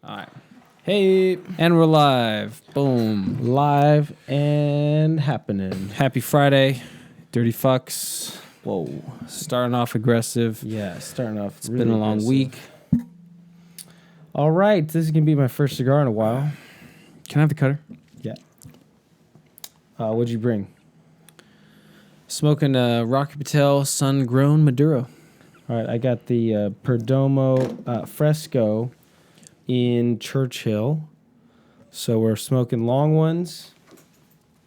All right. Hey, And we're live. Boom. live and happening. Happy Friday. Dirty fucks. Whoa. Starting off aggressive. Yeah, starting off. It's been a long week. All right, this is gonna be my first cigar in a while. Can I have the cutter? Yeah. What'd you bring? Smoking a Rocky Patel sun-grown Maduro. All right, I got the Perdomo Fresco in Churchill. So we're smoking long ones.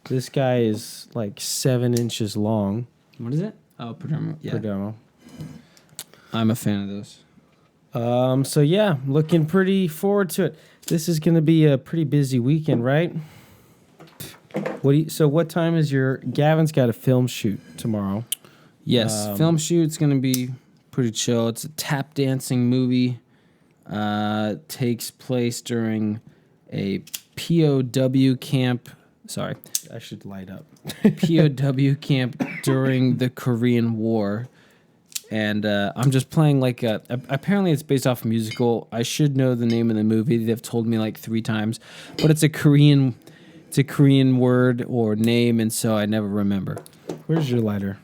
This guy is like 7 inches long. What is it? Oh, Perdomo. Yeah. Perdomo. I'm a fan of those. So yeah, looking pretty forward to it. This is going to be a pretty busy weekend, right? So what time is Gavin's got a film shoot tomorrow. Yes. Film shoot's going to be pretty chill. It's a tap dancing movie. Takes place during a POW camp. Sorry. I should light up. POW camp during the Korean War. And I'm just playing like apparently it's based off a musical. I should know the name of the movie. They've told me like 3 times. But it's a Korean word or name, and so I never remember. Where's your lighter?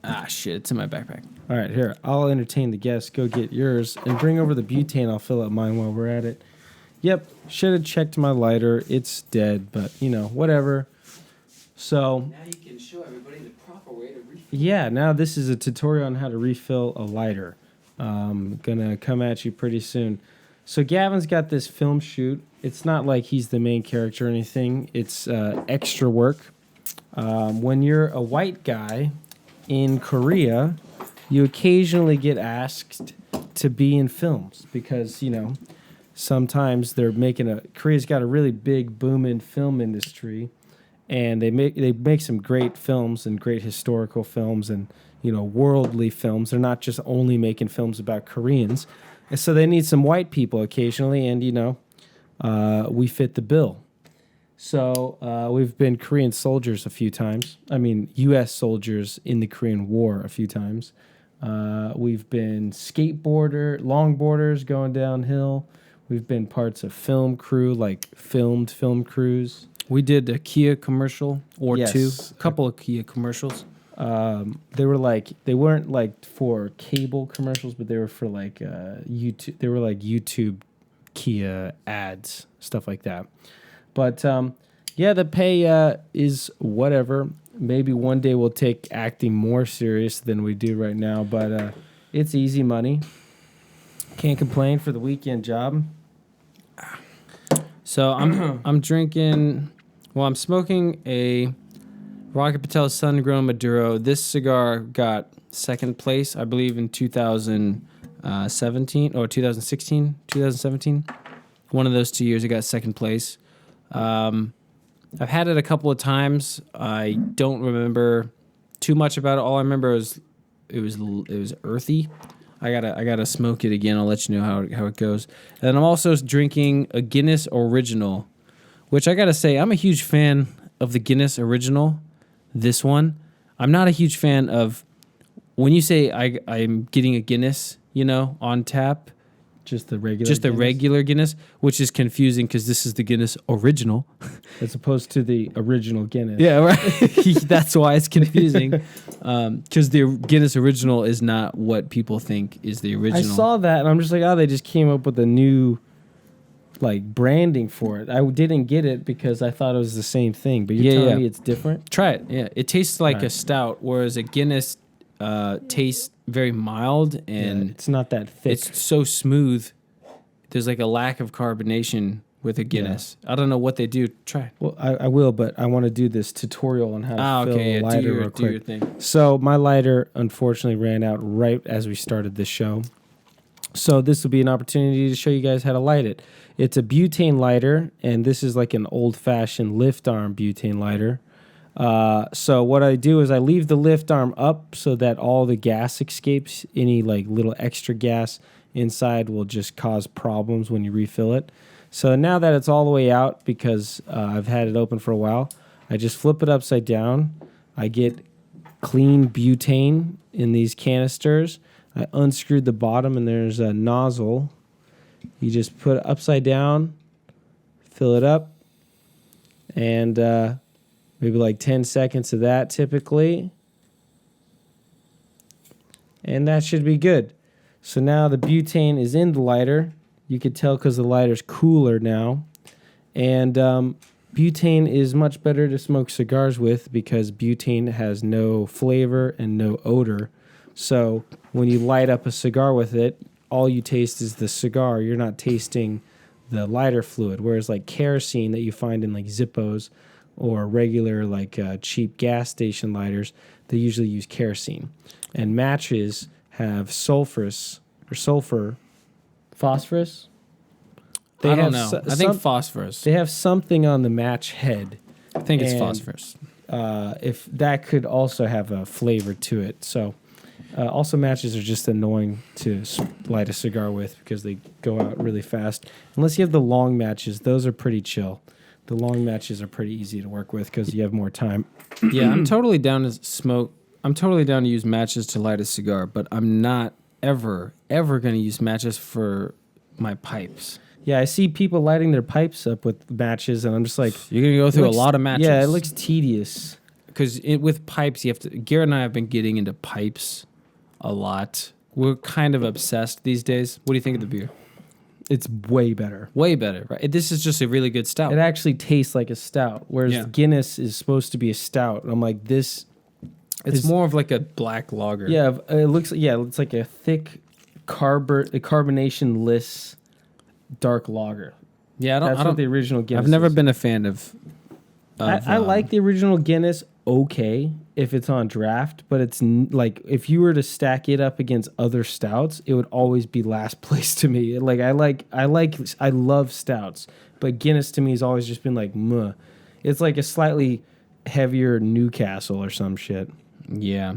Ah, shit. It's in my backpack. All right, here. I'll entertain the guests. Go get yours and bring over the butane. I'll fill up mine while we're at it. Yep, should have checked my lighter. It's dead, but, whatever. So, Now you can show everybody the proper way to refill. yeah, now this is a tutorial on how to refill a lighter. Gonna come at you pretty soon. So Gavin's got this film shoot. It's not like he's the main character or anything. It's extra work. When you're a white guy in Korea, you occasionally get asked to be in films because, sometimes they're Korea's got a really big booming film industry, and they make some great films and great historical films and, worldly films. They're not just only making films about Koreans. And so they need some white people occasionally, and, we fit the bill. So we've been Korean soldiers a few times. I mean, U.S. soldiers in the Korean War a few times. We've been longboarders going downhill. We've been parts of film crew, like filmed film crews. We did a Kia commercial or Yes. 2, a couple of Kia commercials. They weren't like for cable commercials, but they were for like YouTube. They were like YouTube Kia ads, stuff like that. But the pay is whatever. Maybe one day we'll take acting more serious than we do right now, but it's easy money. Can't complain for the weekend job. So I'm drinking. Well, I'm smoking a Rocky Patel sun-grown Maduro. This cigar got second place, I believe, in 2017 or 2017. One of those 2 years, it got second place. I've had it a couple of times. I don't remember too much about it. All I remember is it was earthy. I gotta smoke it again. I'll let you know how it goes. And I'm also drinking a Guinness Original, which I gotta say I'm a huge fan of the Guinness Original. This one, I'm not a huge fan of when you say I'm getting a Guinness, on tap. Just the regular Just the Guinness? regular Guinness, which is confusing because this is the Guinness Original. As opposed to the original Guinness. Yeah, right. That's why it's confusing. Because the Guinness Original is not what people think is the original. I saw that, and I'm just like, they just came up with a new, branding for it. I didn't get it because I thought it was the same thing, but you're telling me it's different? Try it. Yeah, it tastes like Right. a stout, whereas a Guinness tastes very mild and it's not that thick. it's so smooth. There's like a lack of carbonation with a Guinness. I don't know what they do. Try it. Well, I will, but I want to do this tutorial on how to fill a lighter real do your quick. thing. So my lighter unfortunately ran out right as we started this show. So this will be an opportunity to show you guys how to light it. It's a butane lighter, and this is like an old-fashioned lift arm butane lighter. So what I do is I leave the lift arm up so that all the gas escapes. Any little extra gas inside will just cause problems when you refill it. So now that it's all the way out, because I've had it open for a while, I just flip it upside down. I get clean butane in these canisters. I unscrewed the bottom, and there's a nozzle You just put it upside down, fill it up, and maybe like 10 seconds of that typically. And that should be good. So now the butane is in the lighter. You could tell because the lighter's cooler now. And butane is much better to smoke cigars with because butane has no flavor and no odor. So when you light up a cigar with it, all you taste is the cigar. You're not tasting the lighter fluid. Whereas like kerosene that you find in like Zippos or regular like cheap gas station lighters, they usually use kerosene. And matches have phosphorus. I don't know. I think phosphorus. They have something on the match head. I think it's phosphorus. If that could also have a flavor to it. So also matches are just annoying to light a cigar with because they go out really fast. Unless you have the long matches, those are pretty chill. The long matches are pretty easy to work with because you have more time. Yeah, I'm totally down to smoke. I'm totally down to use matches to light a cigar, but I'm not ever going to use matches for my pipes. Yeah, I see people lighting their pipes up with matches, and I'm just like... You're going to go through a lot of matches. Yeah, it looks tedious. Because with pipes, you have to... Garrett and I have been getting into pipes a lot. We're kind of obsessed these days. What do you think of the beer? It's way better. Way better, right? This is just a really good stout. It actually tastes like a stout, whereas Guinness is supposed to be a stout. And I'm like, this... It's more of like a black lager. Yeah, it looks... Yeah, it's like a thick carbonation-less dark lager. Yeah, That's what the original Guinness I've never is. been a fan of I like the original Guinness okay if it's on draft, but it's like if you were to stack it up against other stouts, it would always be last place to me. Like I love stouts, but Guinness to me has always just been like meh. It's like a slightly heavier Newcastle or some shit. Yeah.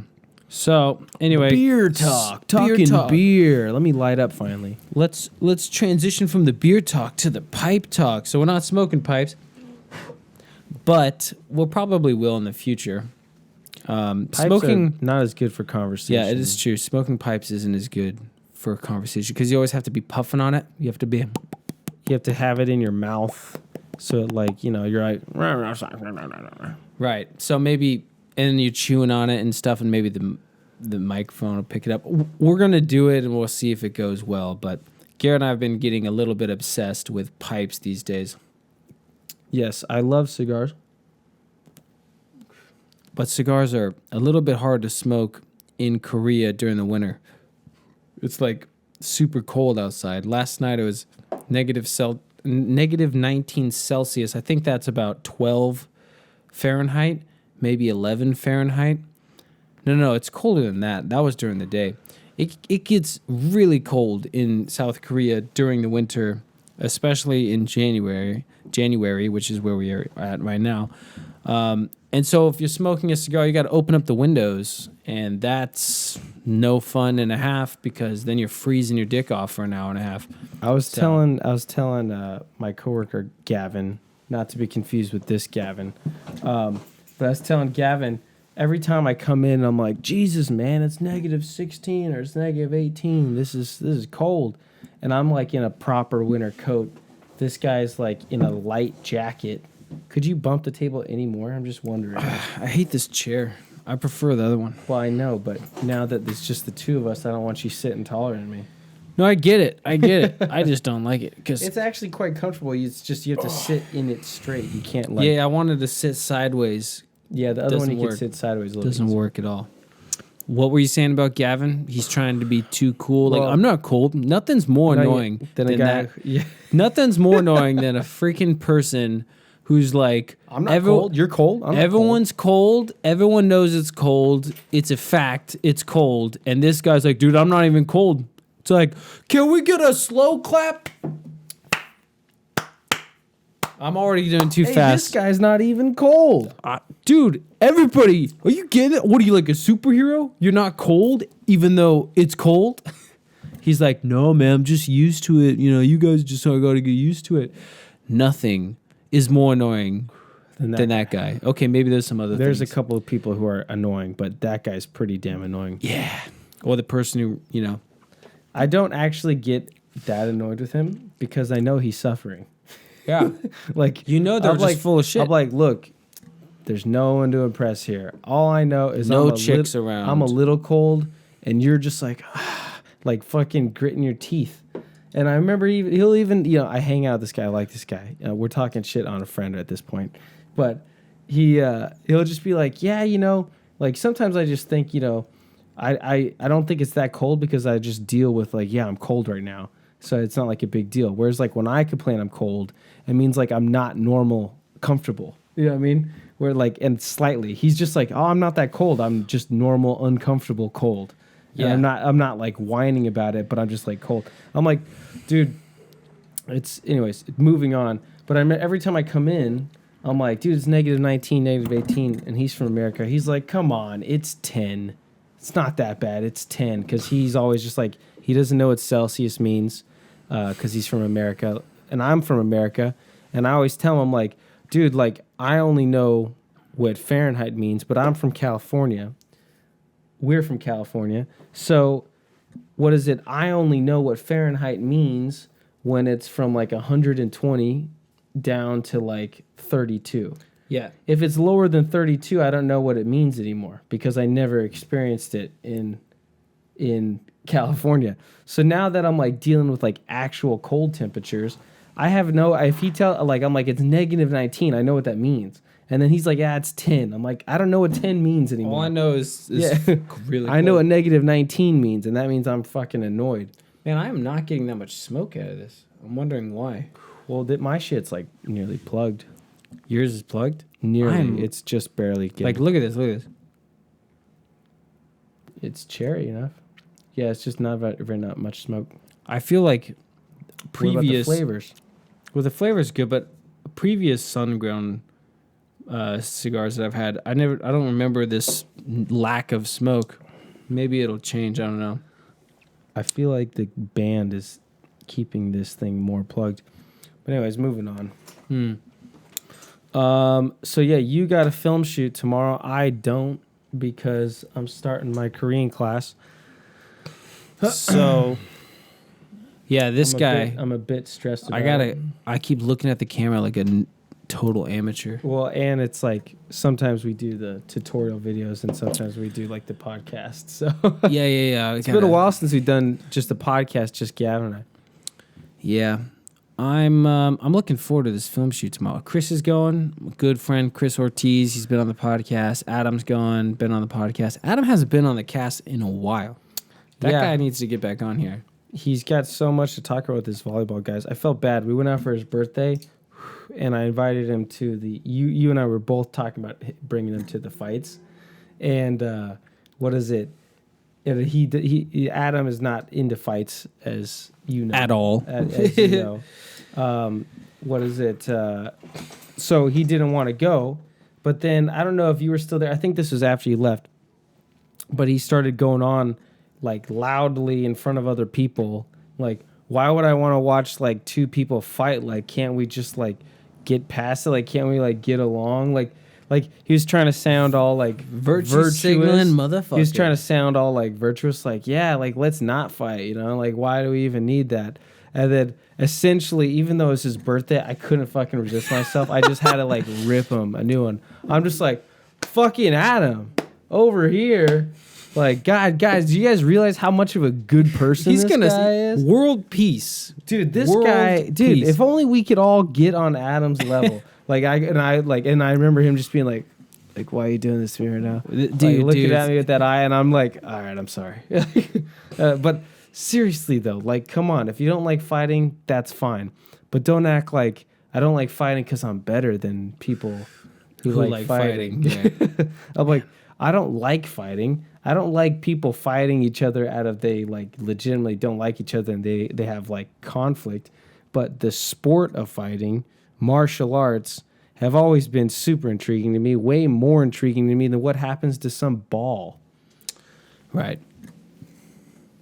So anyway, beer talk. Beer. Let me light up finally. Let's transition from the beer talk to the pipe talk. So we're not smoking pipes, but we'll probably will in the future. Smoking are not as good for conversation. Yeah, it is true. Smoking pipes isn't as good for conversation because you always have to be puffing on it. You have to have it in your mouth, so like you're like right. So maybe. And you're chewing on it and stuff, and maybe the microphone will pick it up. We're going to do it, and we'll see if it goes well. But Garrett and I have been getting a little bit obsessed with pipes these days. Yes, I love cigars. But cigars are a little bit hard to smoke in Korea during the winter. It's like super cold outside. Last night it was negative 19 Celsius. I think that's about 12 Fahrenheit. Maybe 11 Fahrenheit. No, it's colder than that. That was during the day. It gets really cold in South Korea during the winter, especially in January, which is where we are at right now. And so if you're smoking a cigar, you got to open up the windows, and that's no fun and a half because then you're freezing your dick off for an hour and a half. I was telling my coworker Gavin, not to be confused with this Gavin. But I was telling Gavin, every time I come in, I'm like, Jesus, man, it's negative 16 or it's negative 18. This is cold. And I'm like in a proper winter coat. This guy's like in a light jacket. Could you bump the table anymore? I'm just wondering. I hate this chair. I prefer the other one. Well, I know, but now that it's just the two of us, I don't want you sitting taller than me. No, I get it. I just don't like it because it's actually quite comfortable. It's just you have to sit in it straight. You can't like. Yeah, I wanted to sit sideways. Yeah, the other one you can sit sideways. Doesn't work at all. What were you saying about Gavin? He's trying to be too cool. Well, like I'm not cold. Nothing's more annoying than a guy. That. Yeah. Nothing's more annoying than a freaking person who's like, I'm not cold. You're cold. Everyone's cold. Everyone knows it's cold. It's a fact. It's cold. And this guy's like, dude, I'm not even cold. It's like, can we get a slow clap? I'm already doing too fast. This guy's not even cold. Dude, everybody, are you getting it? What are you, like a superhero? You're not cold even though it's cold? He's like, no, man, I'm just used to it. You guys just got to get used to it. Nothing is more annoying than that guy. Okay, maybe there's some other things. There's a couple of people who are annoying, but that guy's pretty damn annoying. Yeah. Or the person who, I don't actually get that annoyed with him because I know he's suffering. Yeah. Like, They're I'm just like, full of shit. I'm like, look, there's no one to impress here. All I know is No chicks around. I'm a little cold, and you're just like, like fucking gritting your teeth. And I remember he'll even, I hang out with this guy. I like this guy. We're talking shit on a friend at this point, but he'll just be like, yeah, like sometimes I just think, I don't think it's that cold because I just deal with like, yeah, I'm cold right now. So it's not like a big deal. Whereas like when I complain I'm cold, it means like I'm not normal comfortable. You know what I mean? Where like, and slightly, he's just like, oh, I'm not that cold. I'm just normal, uncomfortable cold. Yeah. And I'm not like whining about it, but I'm just like cold. I'm like, dude, anyways, moving on. But every time I come in, I'm like, dude, it's -19, -18. And he's from America. He's like, come on, it's 10. It's not that bad. It's 10. Cause he's always just like, he doesn't know what Celsius means. Cause he's from America and I'm from America. And I always tell him like, dude, like I only know what Fahrenheit means, but I'm from California. We're from California. So what is it? I only know what Fahrenheit means when it's from like 120 down to like 32. Yeah. If it's lower than 32, I don't know what it means anymore because I never experienced it in California. So now that I'm like dealing with like actual cold temperatures, I have if he I'm like, it's -19. I know what that means. And then he's like, yeah, it's 10. I'm like, I don't know what 10 means anymore. All I know is really cold. I know what -19 means, and that means I'm fucking annoyed. Man, I am not getting that much smoke out of this. I'm wondering why. Well, my shit's like nearly plugged. Yours is plugged? Nearly. It's just barely getting. Like, look at this. It's cherry enough. Yeah, it's just not not much smoke. I feel like What about the flavors? Well, the flavor's good, but previous sun-grown cigars that I've had, I don't remember this lack of smoke. Maybe it'll change. I don't know. I feel like the band is keeping this thing more plugged. But anyways, moving on. So yeah, you got a film shoot tomorrow. I don't because I'm starting my Korean class. So yeah, I'm a bit stressed about it. I keep looking at the camera like a total amateur. Well, and it's like sometimes we do the tutorial videos and sometimes we do like the podcast. So yeah. It's been a while since we've done just a podcast, just Gavin and I. Yeah. I'm looking forward to this film shoot tomorrow. Chris is going, my good friend Chris Ortiz. He's been on the podcast. Adam's going, been on the podcast. Adam hasn't been on the cast in a while. That guy needs to get back on here. He's got so much to talk about with his volleyball guys. I felt bad. We went out for his birthday, and I invited him to you and I were both talking about bringing him to the fights. And what is it? Adam is not into fights, as you know. At all. As you know. What is it? So he didn't want to go. But then, I don't know if you were still there. I think this was after you left. But he started going on like loudly in front of other people. Like, why would I want to watch like two people fight? Like, can't we just like get past it? Like, can't we like get along? Like he was trying to sound all like virtuous signaling motherfucker. He was trying to sound all like virtuous, like, yeah, like let's not fight, like why do we even need that? And then essentially, even though it was his birthday, I couldn't fucking resist myself. I just had to like rip him a new one. I'm just like, fucking Adam over here. Like, God, guys, do you guys realize how much of a good person this guy is? World peace. Dude, if only we could all get on Adam's level. I remember him just being like, why are you doing this to me right now? Dude, looking at me with that eye, and I'm like, all right, I'm sorry. But seriously, though, like, come on. If you don't like fighting, that's fine. But don't act like I don't like fighting because I'm better than people who like fighting. Yeah. I'm like, I don't like fighting. I don't like people fighting each other out of they like legitimately don't like each other and they have like conflict. But the sport of fighting, martial arts, have always been super intriguing to me, way more intriguing to me than what happens to some ball. Right.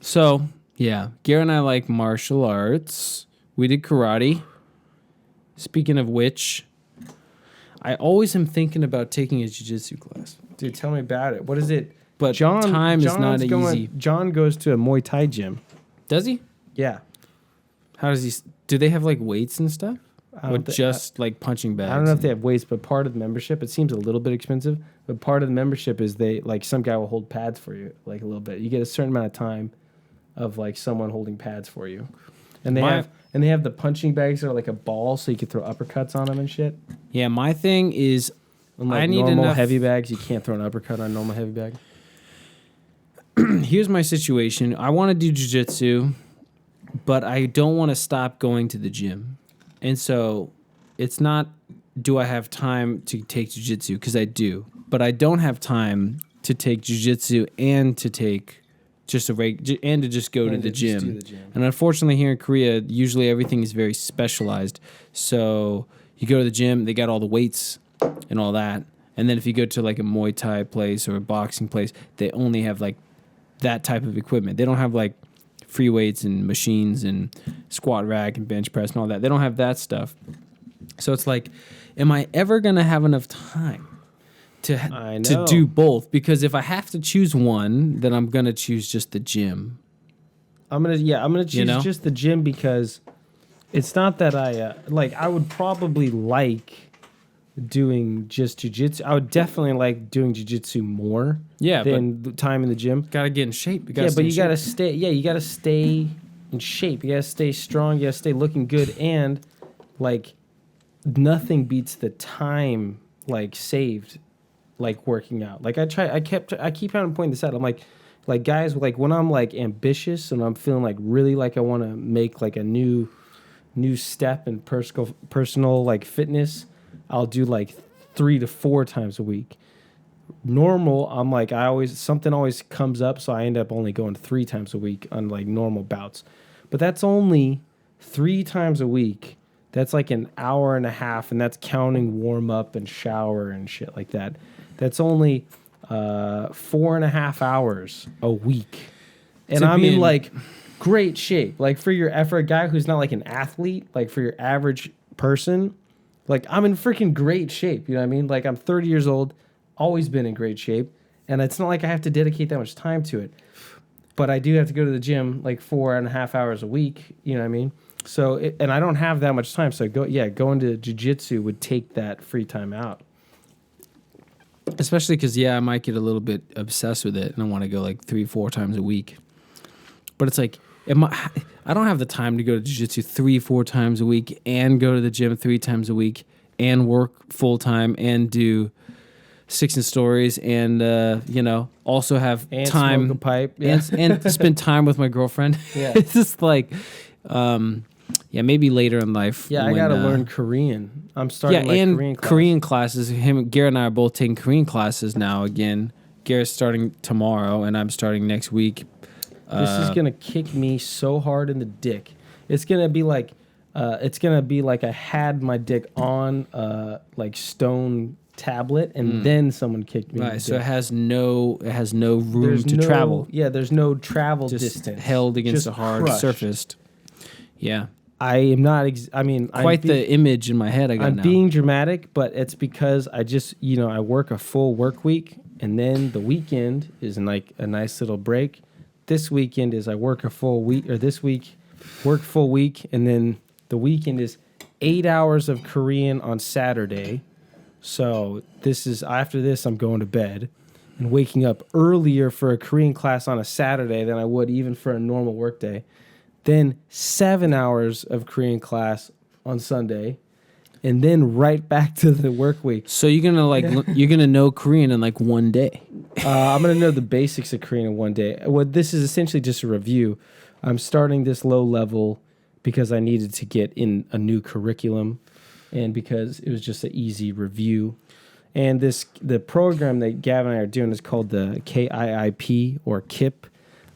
So, yeah, Garrett and I like martial arts. We did karate. Speaking of which, I always am thinking about taking a jiu-jitsu class. Dude, tell me about it. What is it? But time is not easy. John goes to a Muay Thai gym. Does he? Yeah. How does he? Do they have like weights and stuff? Or just like punching bags? I don't know if they have weights, but part of the membership, it seems a little bit expensive, but part of the membership is they, like, some guy will hold pads for you, like, a little bit. You get a certain amount of time of, like, someone holding pads for you. And they have the punching bags that are like a ball, so you can throw uppercuts on them and shit. Yeah, my thing is, Unlike I need normal enough heavy bags, you can't throw an uppercut on a normal heavy bag. Here's my situation. I want to do jiu-jitsu, but I don't want to stop going to the gym. And so it's not, do I have time to take jiu-jitsu? Because I do. But I don't have time to take jiu-jitsu and to take just and to just go to the gym. And unfortunately here in Korea, usually everything is very specialized. So you go to the gym, they got all the weights and all that. And then if you go to like a Muay Thai place or a boxing place, they only have like that type of equipment. They don't have like free weights and machines and squat rack and bench press and all that. They don't have that stuff. So it's like, am I ever going to have enough time to do both? Because if I have to choose one, then I'm going to choose just the gym. I'm going to choose just the gym because it's not that I would probably like doing just jiu-jitsu. I would definitely like doing jiu-jitsu more than the time in the gym. Gotta get in shape. You gotta stay in shape. You gotta stay strong. You gotta stay looking good. And like nothing beats the time like saved like working out. Like I keep trying to point this out. I'm like guys, like when I'm like ambitious and I'm feeling like really like I want to make like a new step in personal like fitness, I'll do like 3 to 4 times a week. Normal, I'm like, something always comes up, so I end up only going 3 times a week on like normal bouts. But that's only 3 times a week. That's like an hour and a half, and that's counting warm up and shower and shit like that. That's only 4.5 hours a week. And I'm in like great shape. Like for a guy who's not like an athlete, like for your average person, like, I'm in freaking great shape, you know what I mean? Like, I'm 30 years old, always been in great shape, and it's not like I have to dedicate that much time to it. But I do have to go to the gym, like, 4.5 hours a week, you know what I mean? So, and I don't have that much time, so going to jiu-jitsu would take that free time out. Especially because, I might get a little bit obsessed with it, and I want to go, like, 3-4 times a week. But it's like, I don't have the time to go to jiu-jitsu 3-4 times a week and go to the gym 3 times a week and work full time and do 6 and stories and also have and time smoke a pipe and spend time with my girlfriend. Yeah. It's just like maybe later in life. Yeah, I gotta learn Korean. I'm starting my Korean classes. Garrett and I are both taking Korean classes now again. Garrett's starting tomorrow and I'm starting next week. This is gonna kick me so hard in the dick. It's gonna be like I had my dick on like stone tablet and then someone kicked me. Right, so it has no room to travel. Yeah, there's no travel just distance. Held against a hard crushed. surface. Yeah. I am not. The image in my head. I'm being dramatic, but it's because I just I work a full work week and then the weekend is like a nice little break. This weekend is I work a full week, or this week, work full week, and then the weekend is 8 hours of Korean on Saturday. So after this, I'm going to bed and waking up earlier for a Korean class on a Saturday than I would even for a normal work day. Then 7 hours of Korean class on Sunday, and then right back to the work week. So you're gonna know Korean in like one day. I'm gonna know the basics of Korean in one day. Well, this is essentially just a review. I'm starting this low level because I needed to get in a new curriculum, and because it was just an easy review. And the program that Gavin and I are doing is called the KIIP or KIP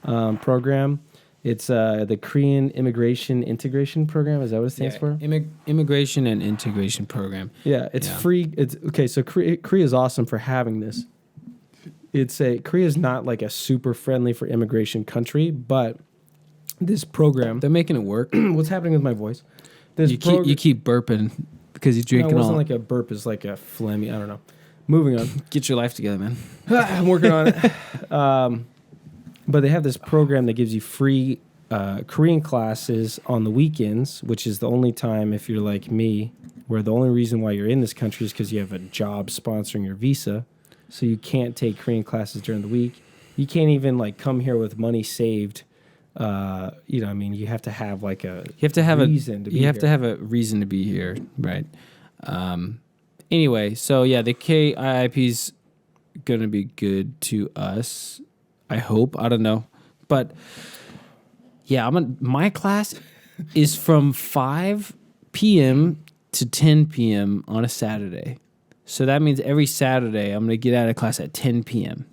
program. It's the Korean Immigration Integration Program. Is that what it stands for? Immigration and Integration Program. Yeah, it's free. It's okay. So Korea is awesome for having this. Korea is not like a super friendly for immigration country, but this program, they're making it work. What's happening with my voice? You keep burping because you're drinking. No, it wasn't like a burp. It's like a phlegmy. I don't know. Moving on. Get your life together, man. I'm working on it. But they have this program that gives you free Korean classes on the weekends, which is the only time, if you're like me, where the only reason why you're in this country is because you have a job sponsoring your visa. So you can't take Korean classes during the week. You can't even like come here with money saved. I mean, you have to have like a reason to be here. You have to have a reason to be here, right? Anyway, so yeah, the KIIP's gonna be good to us. I hope. I don't know, but yeah, my class is from 5 p.m. to 10 p.m. on a Saturday. So that means every Saturday I'm gonna get out of class at 10 p.m.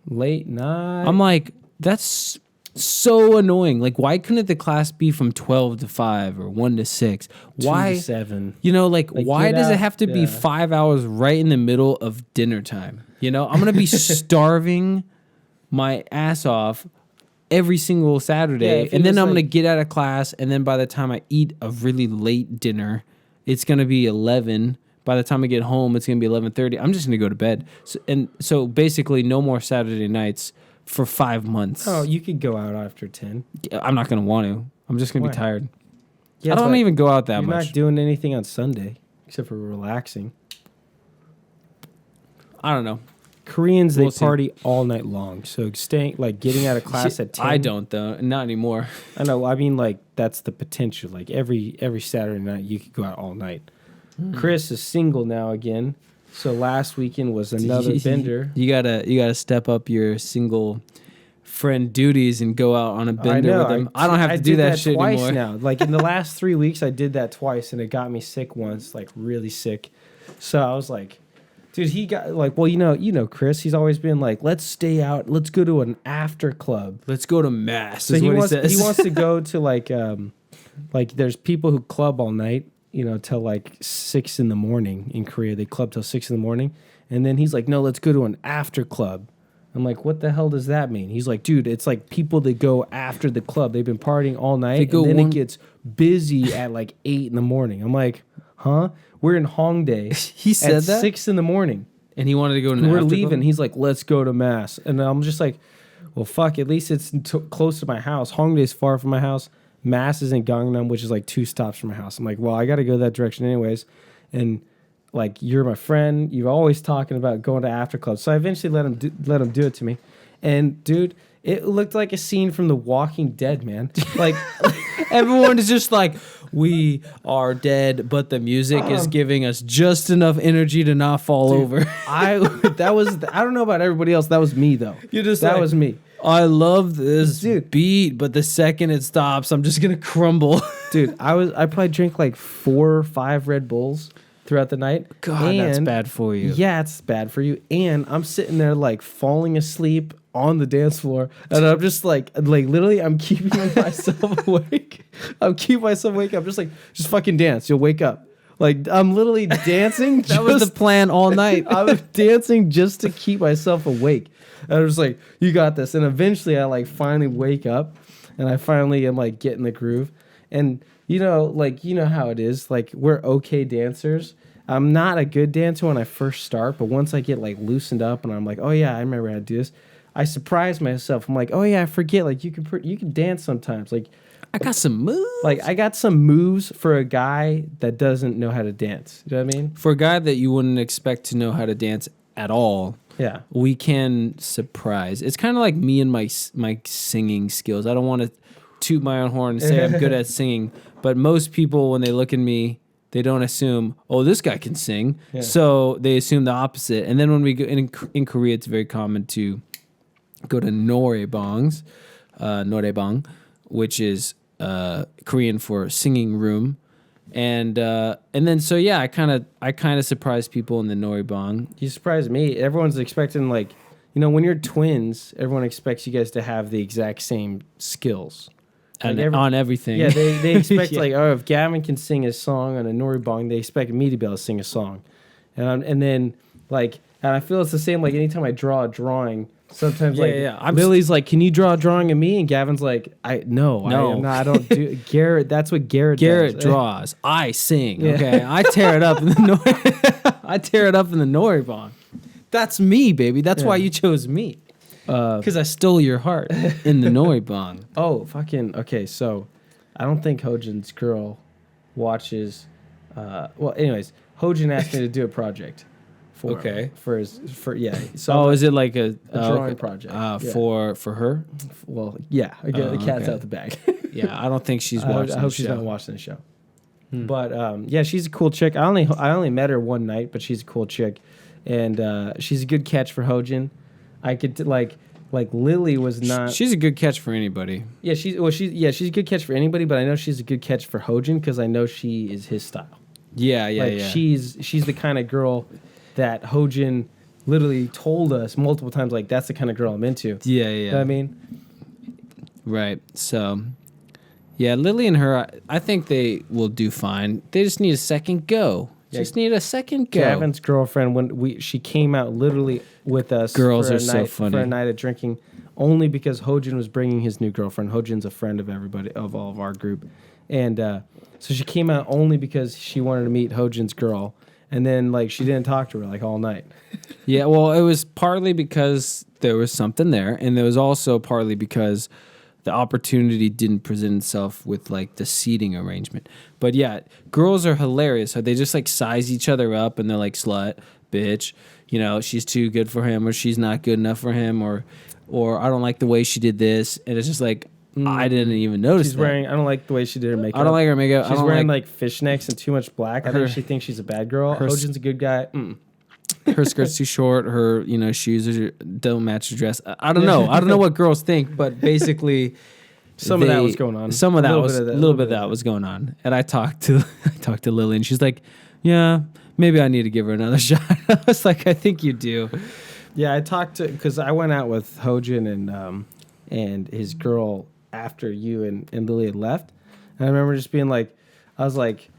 Late night. I'm like, that's so annoying. Like, why couldn't the class be from 12 to 5 or 1 to 6? 2 Why to 7? Like why does it have to be yeah. 5 hours right in the middle of dinner time? I'm gonna be starving my ass off every single Saturday, Yeah, and then I'm gonna get out of class, and then by the time I eat a really late dinner, it's gonna be 11. By the time I get home, it's gonna be 11:30. I'm just gonna go to bed. So basically, no more Saturday nights for 5 months. Oh, you could go out after 10. I'm not gonna want to. I'm just gonna Why? be tired. Yeah, I don't even go out that you're much. not doing anything on Sunday except for relaxing. I don't know. Koreans, We'll they see. party all night long. So getting out of class at 10. I don't though. Not anymore. I know. I mean, like that's the potential. Like every Saturday night, you could go out all night. Chris is single now again. So last weekend was another bender. You gotta step up your single friend duties and go out on a bender with him. I don't have to do that shit twice anymore. now. Like in the last 3 weeks, I did that twice, and it got me sick once, like really sick. So I was like, dude, he got like, well, you know, Chris, he's always been like, let's stay out, let's go to an after club. Let's go to mass. So Is what he says. wants to go to like there's people who club all night, till like 6 in the morning in Korea. They club till 6 in the morning, and then he's like, no, let's go to an after club. I'm like, what the hell does that mean? He's like, dude, it's like people that go after the club. They've been partying all night, and then it gets busy at like 8 in the morning. I'm like, huh? We're in Hongdae. He said at that? 6 in the morning. And he wanted to go to an We're after leaving. club? He's like, let's go to mass. And I'm just like, well, fuck, at least it's close to my house. Hongdae is far from my house. Mass is in Gangnam, which is like 2 stops from my house. I'm like, well, I got to go that direction anyways. And like, you're my friend. You're always talking about going to after clubs. So I eventually let him do it to me. And dude, it looked like a scene from The Walking Dead, man. Like Everyone is just like, we are dead, but the music is giving us just enough energy to not fall over. I don't know about everybody else. That was me though. That was me. I love this Dude. beat, but the second it stops, I'm just gonna crumble. Dude, I probably drank like 4 or 5 Red Bulls throughout the night. God, that's bad for you. Yeah, it's bad for you. And I'm sitting there like falling asleep on the dance floor, and I'm just like literally, I'm keeping myself awake. I'm keeping myself awake. I'm just like, just fucking dance. You'll wake up. Like I'm literally dancing. That was the plan all night. I was dancing just to keep myself awake. And I was like, you got this. And eventually I like finally wake up, and I finally am like getting the groove. And you know how it is. Like we're okay dancers. I'm not a good dancer when I first start, but once I get like loosened up and I'm like, oh yeah, I remember how to do this. I surprise myself. I'm like, oh yeah, I forget. Like you can dance sometimes. Like I got some moves. like I got some moves for a guy that doesn't know how to dance. You know what I mean? For a guy that you wouldn't expect to know how to dance at all, Yeah. we can surprise. It's kind of like me and my singing skills. I don't want to toot my own horn and say I'm good at singing, but most people, when they look at me, they don't assume, oh, this guy can sing. Yeah. So they assume the opposite. And then when we go in Korea, it's very common to go to noraebangs, which is Korean for singing room. And then so yeah, I kind of surprise people in the noraebang. You surprised me. Everyone's expecting like, when you're twins, everyone expects you guys to have the exact same skills. Like On everything. Yeah, they expect Yeah. like, oh, if Gavin can sing a song on a noraebang, they expect me to be able to sing a song. And then like, and I feel it's the same like anytime I draw a drawing. Sometimes Lily's like, can you draw a drawing of me? And Gavin's like, No. I don't do Garrett. That's what Garrett Garrett does. draws. I sing. Yeah. Okay, I tear it up in the I tear it up in the noraebang. That's me, baby. That's why you chose me. Because I stole your heart in the Nori bong. Oh, fucking okay. So, I don't think Hojin's girl watches. Well, anyways, Hojin asked me to do a project for Okay. him, for yeah. So Is it like a drawing project yeah. for her? Well, yeah. Again, the cat's okay. out the bag. Yeah, I don't think she's watching. I hope she's not watching the show. But yeah, she's a cool chick. I only met her one night, but she's a cool chick, and she's a good catch for Hojin. I could like Lily was not. She's a good catch for anybody. Yeah, she's a good catch for anybody, but I know she's a good catch for Hojin because I know she is his style. Yeah. She's the kind of girl that Hojin literally told us multiple times, like, that's the kind of girl I'm into. Yeah. You know what I mean? Right. So, yeah, Lily and her, I think they will do fine. They just need a second go. Yeah. Just need a second go. Gavin's girlfriend, when she came out literally with us. Girls are so funny. For a night of drinking, only because Hojin was bringing his new girlfriend. Hojin's a friend of everybody, of all of our group. And so she came out only because she wanted to meet Hojin's girl. And then, like, she didn't talk to her, like, all night. Yeah, well, it was partly because there was something there. And there was also partly because the opportunity didn't present itself with, like, the seating arrangement. But, yeah, girls are hilarious. So they just, like, size each other up. And they're like, slut, bitch. You know, she's too good for him. Or she's not good enough for him. Or I don't like the way she did this. And it's just like, I didn't even notice She's that. wearing, I don't like the way she did her makeup. I don't like her makeup. She's wearing like fishnecks and too much black. I her- think she thinks she's a bad girl. Hojin's a good guy. Her skirt's too short. Her, shoes don't match her dress. I don't know. I don't know what girls think, but basically, Some of that was going on. Some of that was A a little bit of that was going on. And I talked to Lily, and she's like, "Yeah, maybe I need to give her another shot." I was like, "I think you do." Yeah, I talked to, because I went out with Hojin and his girl after you and Lily had left. And I remember just being like, I was like,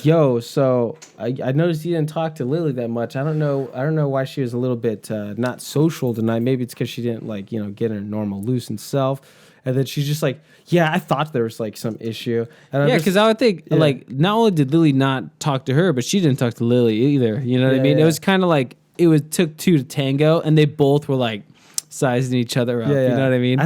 yo, so I noticed you didn't talk to Lily that much. I don't know why she was a little bit not social tonight. Maybe it's because she didn't get her normal loosened self. And then she's just like, yeah, I thought there was like some issue. And Yeah, because I would think like not only did Lily not talk to her, but she didn't talk to Lily either. You know what I mean? Yeah. It was kind of like took two to tango, and they both were like sizing each other up. You know what I mean?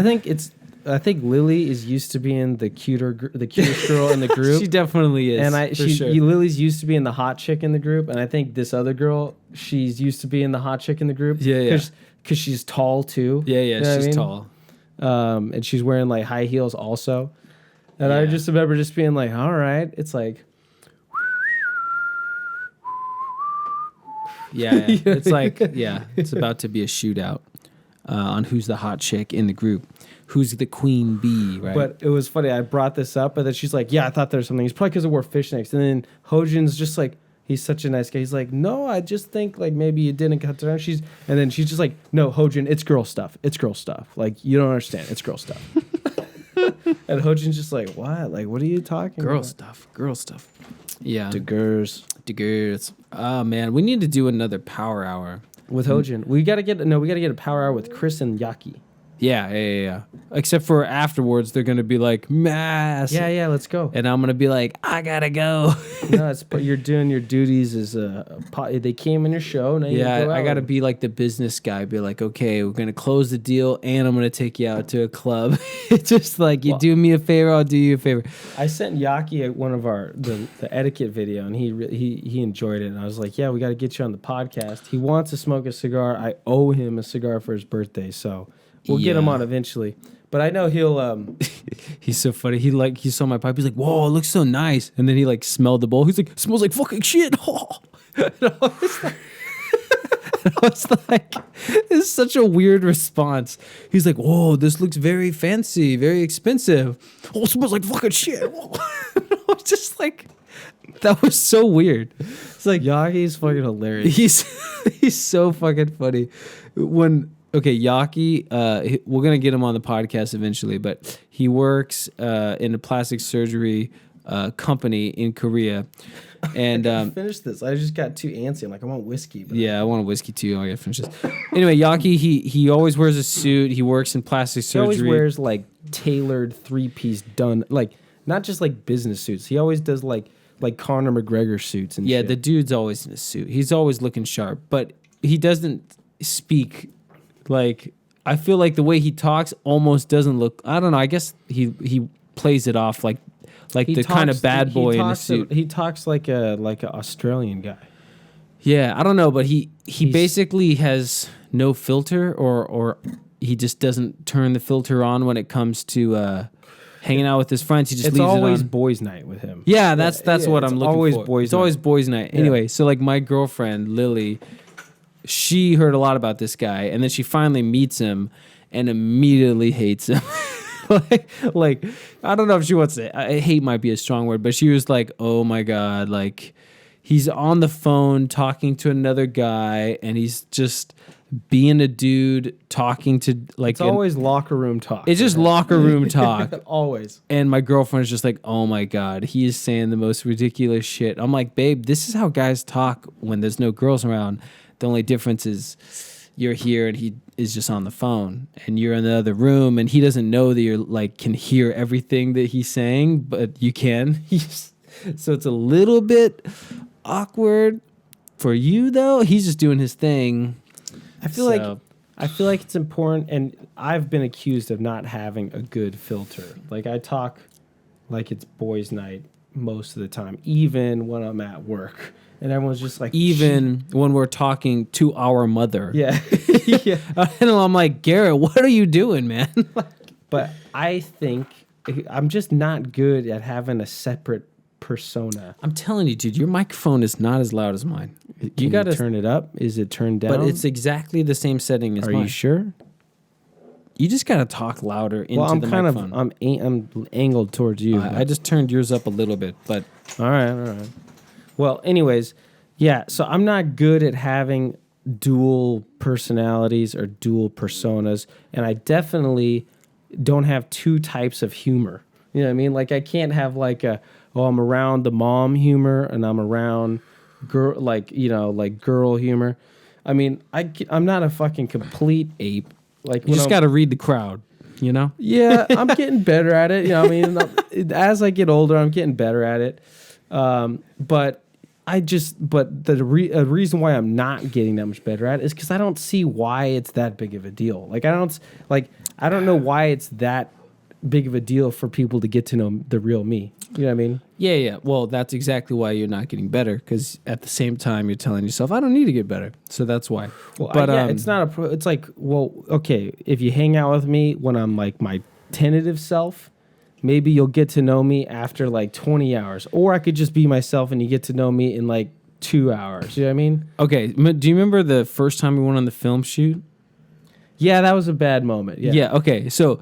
I think Lily is used to being the cutest girl in the group. She definitely is. And sure. Lily's used to being the hot chick in the group, and I think this other girl, she's used to being the hot chick in the group. Yeah. Because she's tall too. Yeah, You know what I she's mean? tall. And she's wearing like high heels also. And I Yeah. just remember just being like, all right, it's like. Yeah. It's like, it's about to be a shootout on who's the hot chick in the group. Who's the queen bee, right? But it was funny. I brought this up, but then she's like, yeah, I thought there was something. It's probably because I wore fishnecks. And then Hojin's just like, he's such a nice guy. He's like, no, I just think like maybe you didn't cut her. And then she's just like, no, Hojin, it's girl stuff. It's girl stuff. Like, you don't understand. It's girl stuff. And Hojin's just like, what? Like, what are you talking about? Girl stuff. Yeah. The girls. Oh, man. We need to do another power hour. With Hojin. We got to get a power hour with Chris and Yaki. Yeah. Except for afterwards, they're going to be like, mass. Yeah, let's go. And I'm going to be like, I got to go. No, you're doing your duties as they came in your show. Now you go I got to out. be like the business guy. Be like, okay, we're going to close the deal and I'm going to take you out to a club. It's just like, you do me a favor, I'll do you a favor. I sent Yaki one of the etiquette video, and he enjoyed it. And I was like, yeah, we got to get you on the podcast. He wants to smoke a cigar. I owe him a cigar for his birthday, so we'll get him on eventually. But I know he'll. He's so funny. He saw my pipe. He's like, whoa, it looks so nice. And then he like smelled the bowl. He's like, smells like fucking shit. And I was like, it's such a weird response. He's like, whoa, this looks very fancy, very expensive. Oh, it smells like fucking shit. I was just like, that was so weird. It's like, Yaki's fucking hilarious. he's so fucking funny. Yaki, we're going to get him on the podcast eventually, but he works in a plastic surgery company in Korea. And Finish this. I just got too antsy. I'm like, I want whiskey. But yeah, I want a whiskey too. I got to finish this. Anyway, Yaki, he always wears a suit. He works in plastic He surgery. always wears like tailored 3-piece done, like not just like business suits. He always does like Conor McGregor suits and shit. The dude's always in a suit. He's always looking sharp, but he doesn't speak like I feel like the way he talks almost doesn't look. I don't know. I guess he plays it off like the kind of bad boy in a suit. He talks like a Australian guy. Yeah, I don't know, but he basically has no filter, or he just doesn't turn the filter on when it comes to hanging out with his friends. He just leaves it on. It's always boys' night with him. Yeah, that's what I'm looking always for. Boys' it's night. always boys' night. Yeah. Anyway, so like my girlfriend Lily, she heard a lot about this guy, and then she finally meets him and immediately hates him. like I don't know if she wants to. Hate might be a strong word, but she was like, "Oh my god!" Like he's on the phone talking to another guy, and he's just being a dude talking to like. It's always locker room talk. It's just locker room talk. Always. And my girlfriend's just like, "Oh my god, he is saying the most ridiculous shit." I'm like, "Babe, this is how guys talk when there's no girls around. The only difference is you're here and he is just on the phone, and you're in the other room, and he doesn't know that you're like can hear everything that he's saying, but you can." So it's a little bit awkward for you though. He's just doing his thing. I feel like it's important, and I've been accused of not having a good filter. Like I talk like it's boys' night most of the time, even when I'm at work. And everyone's just like... Even when we're talking to our mother. Yeah. Yeah. And I'm like, Garrett, what are you doing, man? But I think I'm just not good at having a separate persona. I'm telling you, dude, your microphone is not as loud as mine. You got to turn it up. Is it turned down? But it's exactly the same setting as mine. Are you sure? You just got to talk louder into the microphone. I'm angled towards you. I just turned yours up a little bit, but... All right. Well, anyways, yeah, so I'm not good at having dual personalities or dual personas, and I definitely don't have two types of humor. You know what I mean? Like I can't have like I'm around the mom humor and I'm around girl girl humor. I mean, I'm not a fucking complete ape. Like you just got to read the crowd, you know? Yeah, I'm getting better at it. You know, I mean, as I get older, I'm getting better at it. But the reason why I'm not getting that much better at it is because I don't see why it's that big of a deal. Like I don't know why it's that big of a deal for people to get to know the real me. You know what I mean? Yeah. Well, that's exactly why you're not getting better, because at the same time you're telling yourself, I don't need to get better. So that's why. Well, but it's not it's like, well, okay, if you hang out with me when I'm like my tentative self, maybe you'll get to know me after like 20 hours. Or I could just be myself and you get to know me in like 2 hours. You know what I mean? Okay. Do you remember the first time we went on the film shoot? Yeah, that was a bad moment. Yeah. Okay. So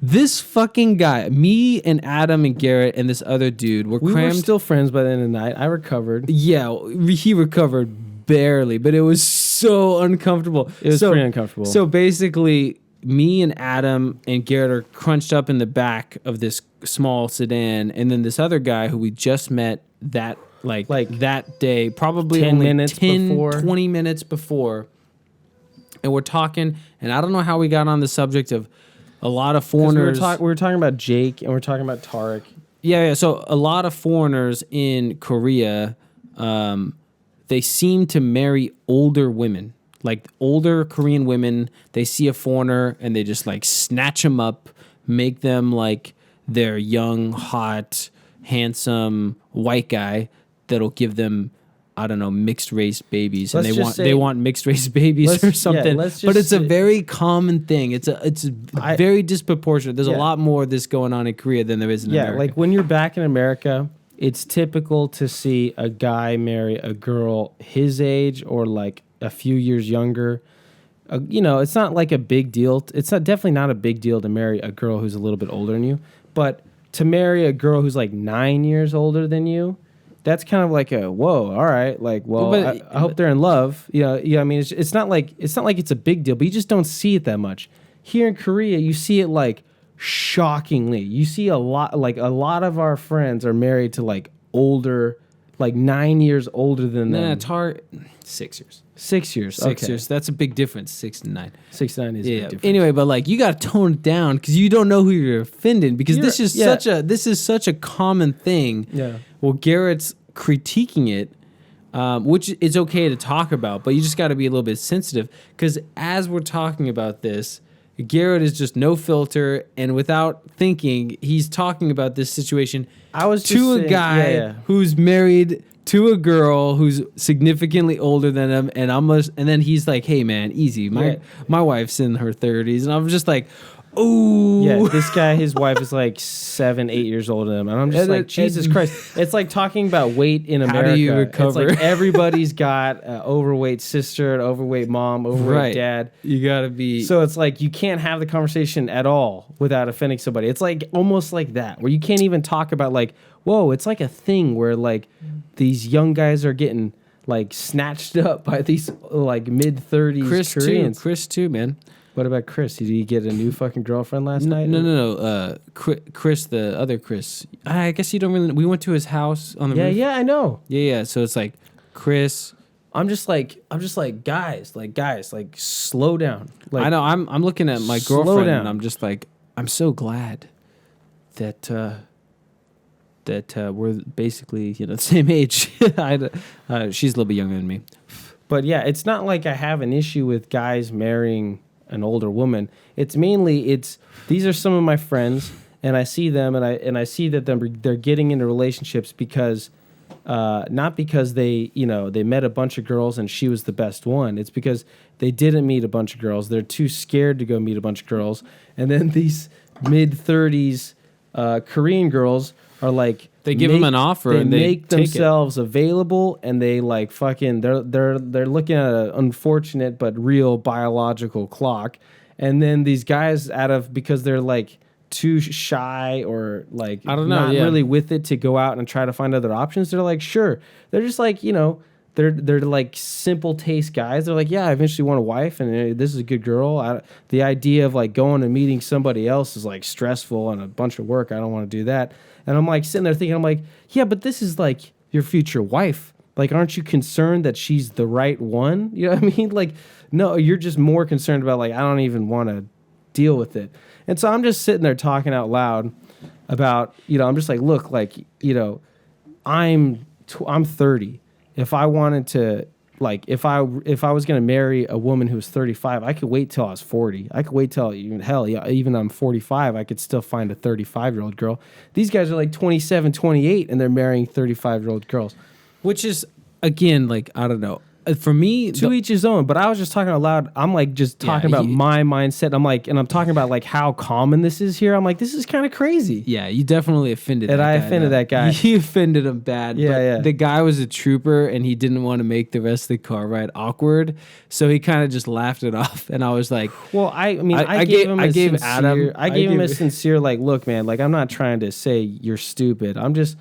this fucking guy, me and Adam and Garrett and this other dude were crammed. We were still friends by the end of the night. I recovered. Yeah, he recovered barely, but it was so uncomfortable. It was pretty uncomfortable. So basically, me and Adam and Garrett are crunched up in the back of this small sedan, and then this other guy who we just met that that day, probably 10 only minutes 20 minutes before, and we're talking, and I don't know how we got on the subject of a lot of foreigners. We were talking about Jake, and we're talking about Tarek. Yeah. So a lot of foreigners in Korea, they seem to marry older women. Like older Korean women, they see a foreigner and they just like snatch them up, make them like their young, hot, handsome white guy that'll give them, I don't know, mixed race babies, and they want mixed race babies or something. But it's a very common thing. It's very disproportionate. There's a lot more of this going on in Korea than there is in America. Yeah, like when you're back in America, it's typical to see a guy marry a girl his age or like a few years younger. It's not like a big deal. It's definitely not a big deal to marry a girl who's a little bit older than you, but to marry a girl who's like 9 years older than you, that's kind of like a whoa. All right, like I hope they're in love. I mean, it's not like it's a big deal, but you just don't see it that much. Here in Korea, you see it like shockingly. You see a lot of our friends are married to like older, like 9 years older than them. It's hard. 6 years. 6 years. 6 years. That's a big difference. 6 and 9. 6 and 9 is a big difference. Anyway, but like you got to tone it down because you don't know who you're offending, because this is such a common thing. Yeah. Well, Garrett's critiquing it, which is okay to talk about, but you just got to be a little bit sensitive, because as we're talking about this, Garrett is just no filter, and without thinking, he's talking about this situation I was just to a saying- guy who's married to a girl who's significantly older than him, and then he's like, "Hey man, easy. My wife's in her 30s," and I'm just like, "Ooh." Yeah, this guy, his wife is like 7, 8 years older than him. And I'm just like, Jesus Christ. It's like talking about weight in America. How do you recover? It's like everybody's got an overweight sister, an overweight mom, overweight dad. You gotta be. So it's like you can't have the conversation at all without offending somebody. It's like almost like that, where you can't even talk about like, whoa, it's like a thing where like these young guys are getting like snatched up by these like mid-30s Koreans. Chris too, man. What about Chris? Did he get a new fucking girlfriend last night? No. Chris, the other Chris. I guess you don't really. We went to his house on the roof. Yeah, I know. Yeah. So it's like Chris. I'm just like guys, slow down. Like, I know. I'm looking at my slow girlfriend, down. and I'm just like, I'm so glad that we're basically the same age. She's a little bit younger than me. But yeah, it's not like I have an issue with guys marrying an older woman. It's mainly these are some of my friends, and I see them, and I see that they're getting into relationships because not because they met a bunch of girls and she was the best one. It's because they didn't meet a bunch of girls. They're too scared to go meet a bunch of girls, and then these mid-30s Korean girls are like, they give them an offer and they make take themselves available, and they like fucking they're looking at an unfortunate but real biological clock, and then these guys because they're like too shy or like I don't know, not really with it to go out and try to find other options. They're like, sure, they're just like they're like simple taste guys. They're like, yeah, I eventually want a wife, and this is a good girl. The idea of like going and meeting somebody else is like stressful and a bunch of work. I don't want to do that. And I'm like sitting there thinking, I'm like, yeah, but this is like your future wife. Like, aren't you concerned that she's the right one? You know what I mean? Like, no, you're just more concerned about like, I don't even want to deal with it. And so I'm just sitting there talking out loud about, I'm just like, look, like, I'm 30. If I wanted to, like, if I was going to marry a woman who was 35, I could wait till I was 40. I could wait till even I'm 45, I could still find a 35-year-old girl. These guys are like 27, 28, and they're marrying 35-year-old girls. Which is, again, like, I don't know. For me, to each his own. But I was just talking out loud. I'm like just talking about my mindset. I'm like, and I'm talking about like how common this is here. I'm like, this is kind of crazy. Yeah, you definitely offended that guy. And I offended that guy. You offended him bad. Yeah. The guy was a trooper, and he didn't want to make the rest of the car ride awkward, so he kind of just laughed it off. And I was like, well, I gave him a sincere like, look, man, like I'm not trying to say you're stupid. I'm just.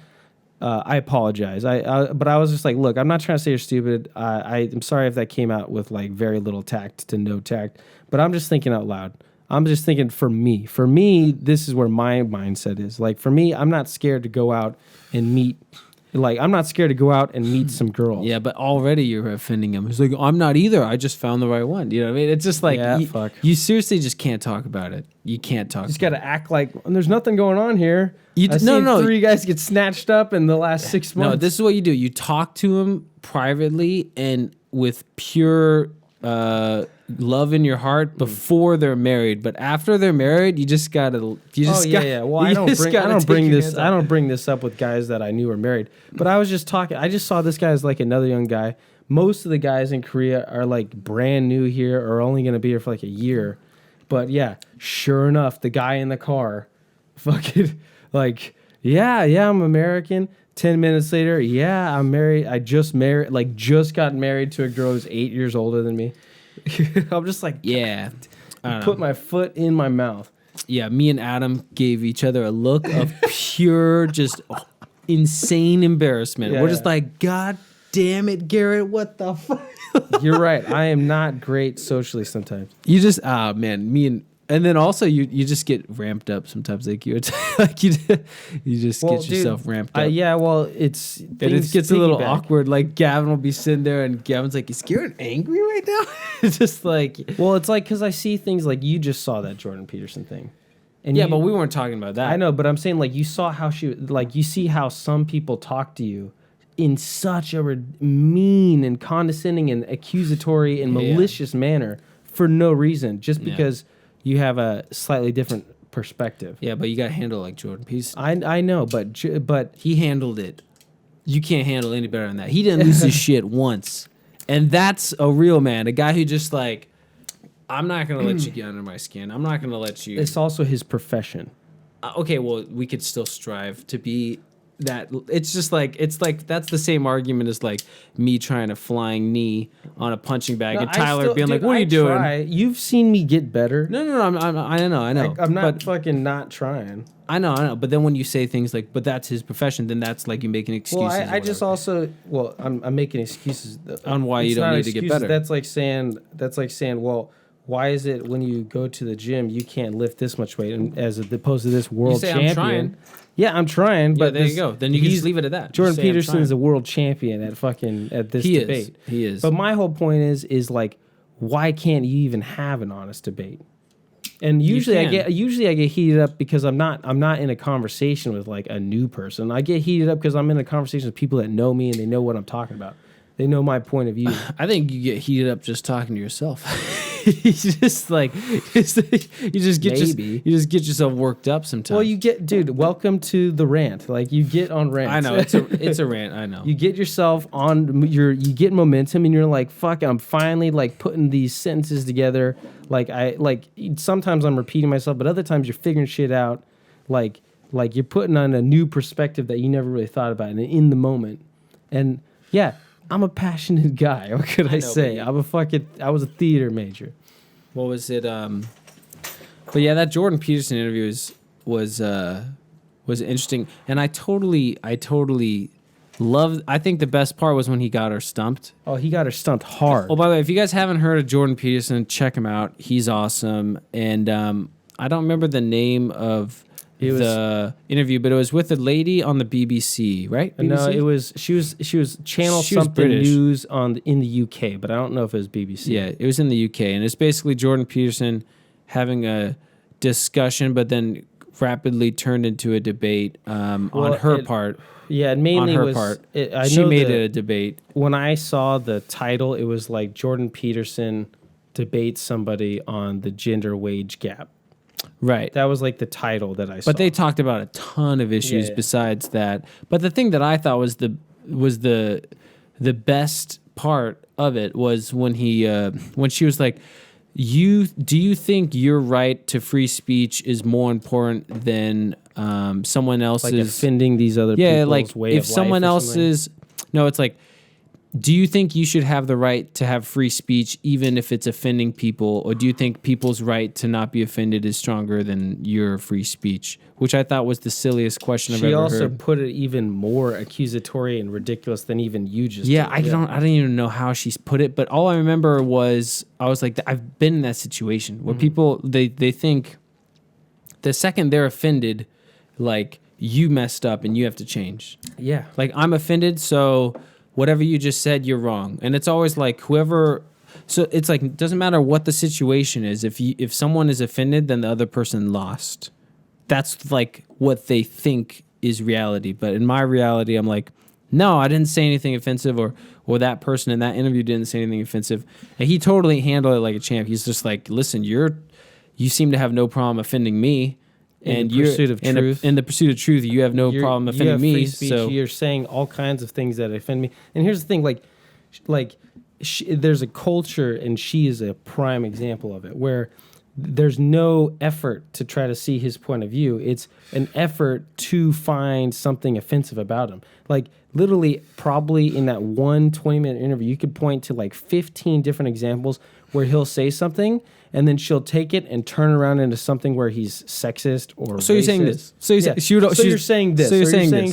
I apologize. But I was just like, look, I'm not trying to say you're stupid. I'm sorry if that came out with like very little tact to no tact. But I'm just thinking out loud. I'm just thinking for me. For me, this is where my mindset is. Like for me, I'm not scared to go out and meet. Like I'm not scared to go out and meet some girls. Yeah, but already you're offending him. He's like, I'm not either. I just found the right one. You know what I mean? It's just like, you seriously just can't talk about it. You can't talk. You just got to act like there's nothing going on here. I've seen 3 guys get snatched up in the last 6 months. No, this is what you do. You talk to him privately and with pure love in your heart before they're married. But after they're married, you just gotta. Well, I don't bring this up with guys that I knew were married. But I was just talking. I just saw this guy as like another young guy. Most of the guys in Korea are like brand new here or only going to be here for like a year. But yeah, sure enough, the guy in the car, fucking like, yeah, I'm American. 10 minutes later, yeah, I'm married. I just got married to a girl who's 8 years older than me. I'm just like, yeah, put my foot in my mouth. Yeah, me and Adam gave each other a look of pure, just insane embarrassment. We're just like, God damn it, Garrett, what the fuck? You're right. I am not great socially sometimes. You just, man, and then also you just get ramped up sometimes. Like you just get yourself ramped up. It gets a little awkward. Like Gavin will be sitting there, and Gavin's like, "Is Garrett angry right now?" It's just like, well, it's like because I see things like you just saw that Jordan Peterson thing, and but we weren't talking about that. I know, but I'm saying like you saw how you see how some people talk to you in such a mean and condescending and accusatory and malicious manner for no reason, just because you have a slightly different perspective. Yeah, but you got to handle like Jordan Peterson. I know, but He handled it. You can't handle any better than that. He didn't lose his shit once. And that's a real man. A guy who just like, I'm not going to let you get under my skin. I'm not going to let you. it's also his profession. Okay, well, we could still strive to be that. It's just like, it's like, that's the same argument as like me trying to flying knee on a punching bag and Tyler being like, what are you doing? Try. You've seen me get better. No, I know. I'm not fucking not trying. I know. But then when you say things like, but that's his profession, then that's like you making excuses. Well, I just also, I'm making excuses on why you don't need to get better. That's like saying, well, why is it when you go to the gym you can't lift this much weight, and as opposed to this world champion? I'm trying. Yeah, I'm trying. But there you go. Then you can just leave it at that. Jordan Peterson is a world champion at this debate. He is. But my whole point is like, why can't you even have an honest debate? And usually I get heated up because I'm not in a conversation with like a new person. I get heated up because I'm in a conversation with people that know me and they know what I'm talking about. They know my point of view. I think you get heated up just talking to yourself. you just get yourself worked up sometimes. Well, dude. Welcome to the rant. Like you get on rants. I know it's a rant. I know. You get yourself on you get momentum, and you're like, fuck. I'm finally like putting these sentences together. Sometimes I'm repeating myself, but other times you're figuring shit out. Like you're putting on a new perspective that you never really thought about, and in the moment, and yeah. I'm a passionate guy. What could I say? I was a theater major. What was it? But yeah, that Jordan Peterson interview was interesting, and I totally loved. I think the best part was when he got her stumped. Oh, he got her stumped hard. Oh, by the way, if you guys haven't heard of Jordan Peterson, check him out. He's awesome, and I don't remember the name of the interview, but it was with a lady on the BBC, right? BBC? No, she was channel something news in the UK, but I don't know if it was BBC. Yeah, it was in the UK, and it's basically Jordan Peterson having a discussion, but then rapidly turned into a debate on her part. Yeah, and mainly on her part. She made it a debate. When I saw the title, it was like Jordan Peterson debates somebody on the gender wage gap. Right. That was like the title that I saw. But they talked about a ton of issues besides that. But the thing that I thought was the best part of it was when when she was like, do you think your right to free speech is more important than someone else's, like offending these other people's like way if of someone life or else's no, it's like, do you think you should have the right to have free speech even if it's offending people, or do you think people's right to not be offended is stronger than your free speech? Which I thought was the silliest question I've ever heard. She also put it even more accusatory and ridiculous than even you just did. I don't even know how she's put it, but all I remember was I was like, I've been in that situation where people they think the second they're offended, like you messed up and you have to change. Yeah. Like I'm offended, so whatever you just said, you're wrong. And it's always like whoever. So it's like it doesn't matter what the situation is. If someone is offended, then the other person lost. That's like what they think is reality. But in my reality, I'm like, no, I didn't say anything offensive, or that person in that interview didn't say anything offensive. And he totally handled it like a champ. He's just like, listen, you seem to have no problem offending me. In the pursuit of truth, you have no problem offending me. Free speech, so you're saying all kinds of things that offend me. And here's the thing, there's a culture, and she is a prime example of it, where there's no effort to try to see his point of view. It's an effort to find something offensive about him. Like literally, probably in that 20-minute interview, you could point to like 15 different examples where he'll say something, and then she'll take it and turn around into something where he's sexist or so racist. You're saying this. So you're saying this.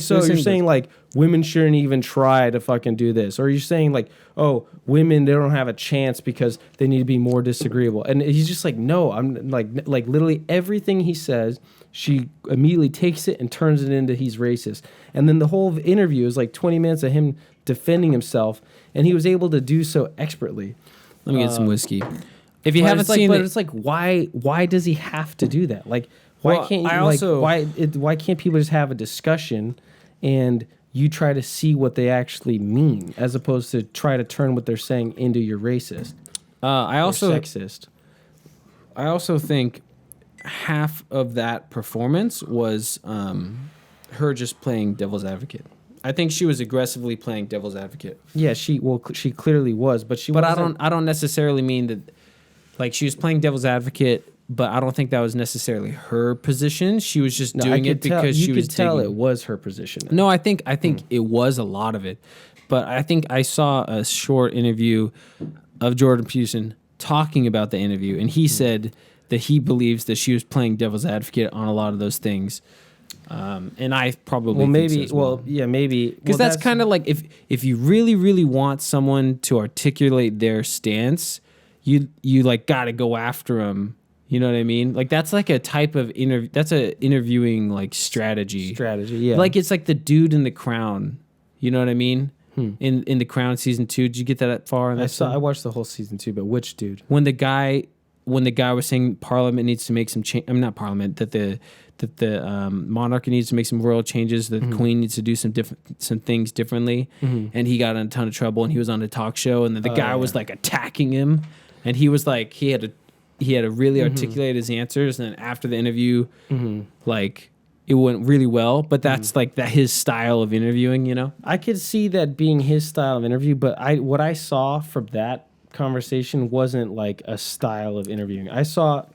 So you're saying like women shouldn't even try to fucking do this, or you're saying like, oh, women, they don't have a chance because they need to be more disagreeable. And he's just like, no, I'm like literally everything he says, she immediately takes it and turns it into he's racist. And then the whole interview is like 20 minutes of him defending himself, and he was able to do so expertly. Let me get some whiskey. If you haven't seen it, it's like why does he have to do that? Like why can't people just have a discussion and you try to see what they actually mean, as opposed to try to turn what they're saying into you're racist. I also sexist. I also think half of that performance was her just playing devil's advocate. I think she was aggressively playing devil's advocate. Yeah, she clearly was, but she. But wasn't, I don't necessarily mean that. Like she was playing devil's advocate, but I don't think that was necessarily her position. She was just doing it because she was. You could tell digging. it was her position. No, I think it was a lot of it, but I think I saw a short interview of Jordan Peterson talking about the interview, and he said that he believes that she was playing devil's advocate on a lot of those things. And I probably think so as well. Yeah, maybe Because that's kind of like if you really, really want someone to articulate their stance, you like got to go after them. You know what I mean? Like that's like a type of interview. That's a interviewing like strategy. Yeah. Like it's like the dude in The Crown. You know what I mean? In The Crown season 2, did you get that far? I watched the whole season 2, but which dude? When the guy was saying Parliament needs to make some change. I mean, not Parliament. That the monarchy needs to make some royal changes. That the Queen needs to do some things differently. And he got in a ton of trouble. And he was on a talk show. And then the guy was like attacking him. And he was like, he had to really articulate his answers. And then after the interview, like it went really well. But that's like his style of interviewing, you know? I could see that being his style of interview, but what I saw from that conversation wasn't like a style of interviewing. I saw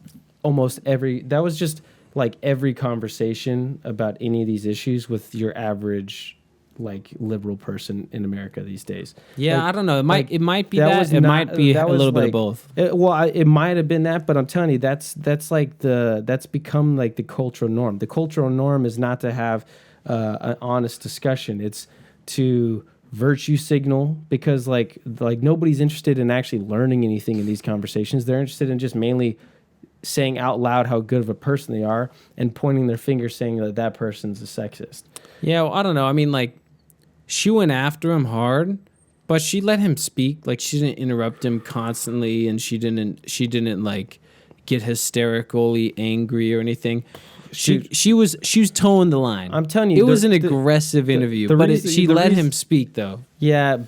that was just like every conversation about any of these issues with your average like liberal person in America these days. Yeah, like, I don't know. It might be that that. was It not- might be that a was little bit like- of both. It might have been that, but I'm telling you, that's like that's become like the cultural norm. The cultural norm is not to have an honest discussion. It's to virtue signal because like nobody's interested in actually learning anything in these conversations. They're interested in just mainly saying out loud how good of a person they are and pointing their finger saying that person's a sexist. Yeah, well, I don't know. I mean, like, she went after him hard, but she let him speak. Like, she didn't interrupt him constantly, and she didn't like get hysterically angry or anything. She was towing the line. I'm telling you, it was an aggressive interview, but she let him speak though. Yeah,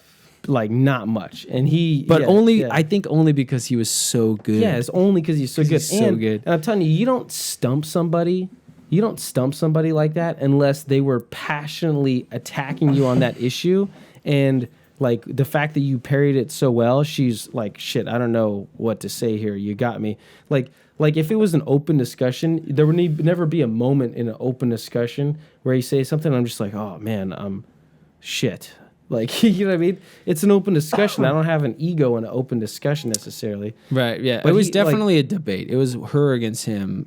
like not much, and I think only because he was so good. Yeah, it's only because he's so good. And I'm telling you, you don't stump somebody like that unless they were passionately attacking you on that issue. And like the fact that you parried it so well, she's like, shit, I don't know what to say here. You got me. Like if it was an open discussion, there would never be a moment in an open discussion where you say something, I'm just like, oh man, shit. Like, you know what I mean? It's an open discussion. I don't have an ego in an open discussion necessarily. Right, yeah. But it was definitely a debate. It was her against him,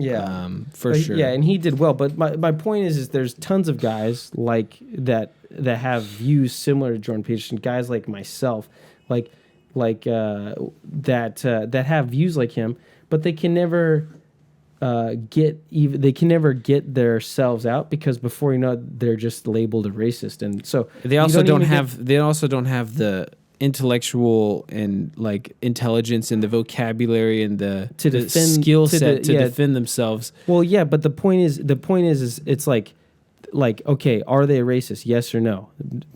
for sure. Yeah, and he did well. But my point is there's tons of guys like that have views similar to Jordan Peterson, guys like myself, that have views like him, but they can never get themselves out because before you know it, they're just labeled a racist, and so they also don't have the intellectual and like intelligence and the vocabulary and the skill set to defend themselves. Well, yeah, but the point is it's like okay, are they a racist? Yes or no.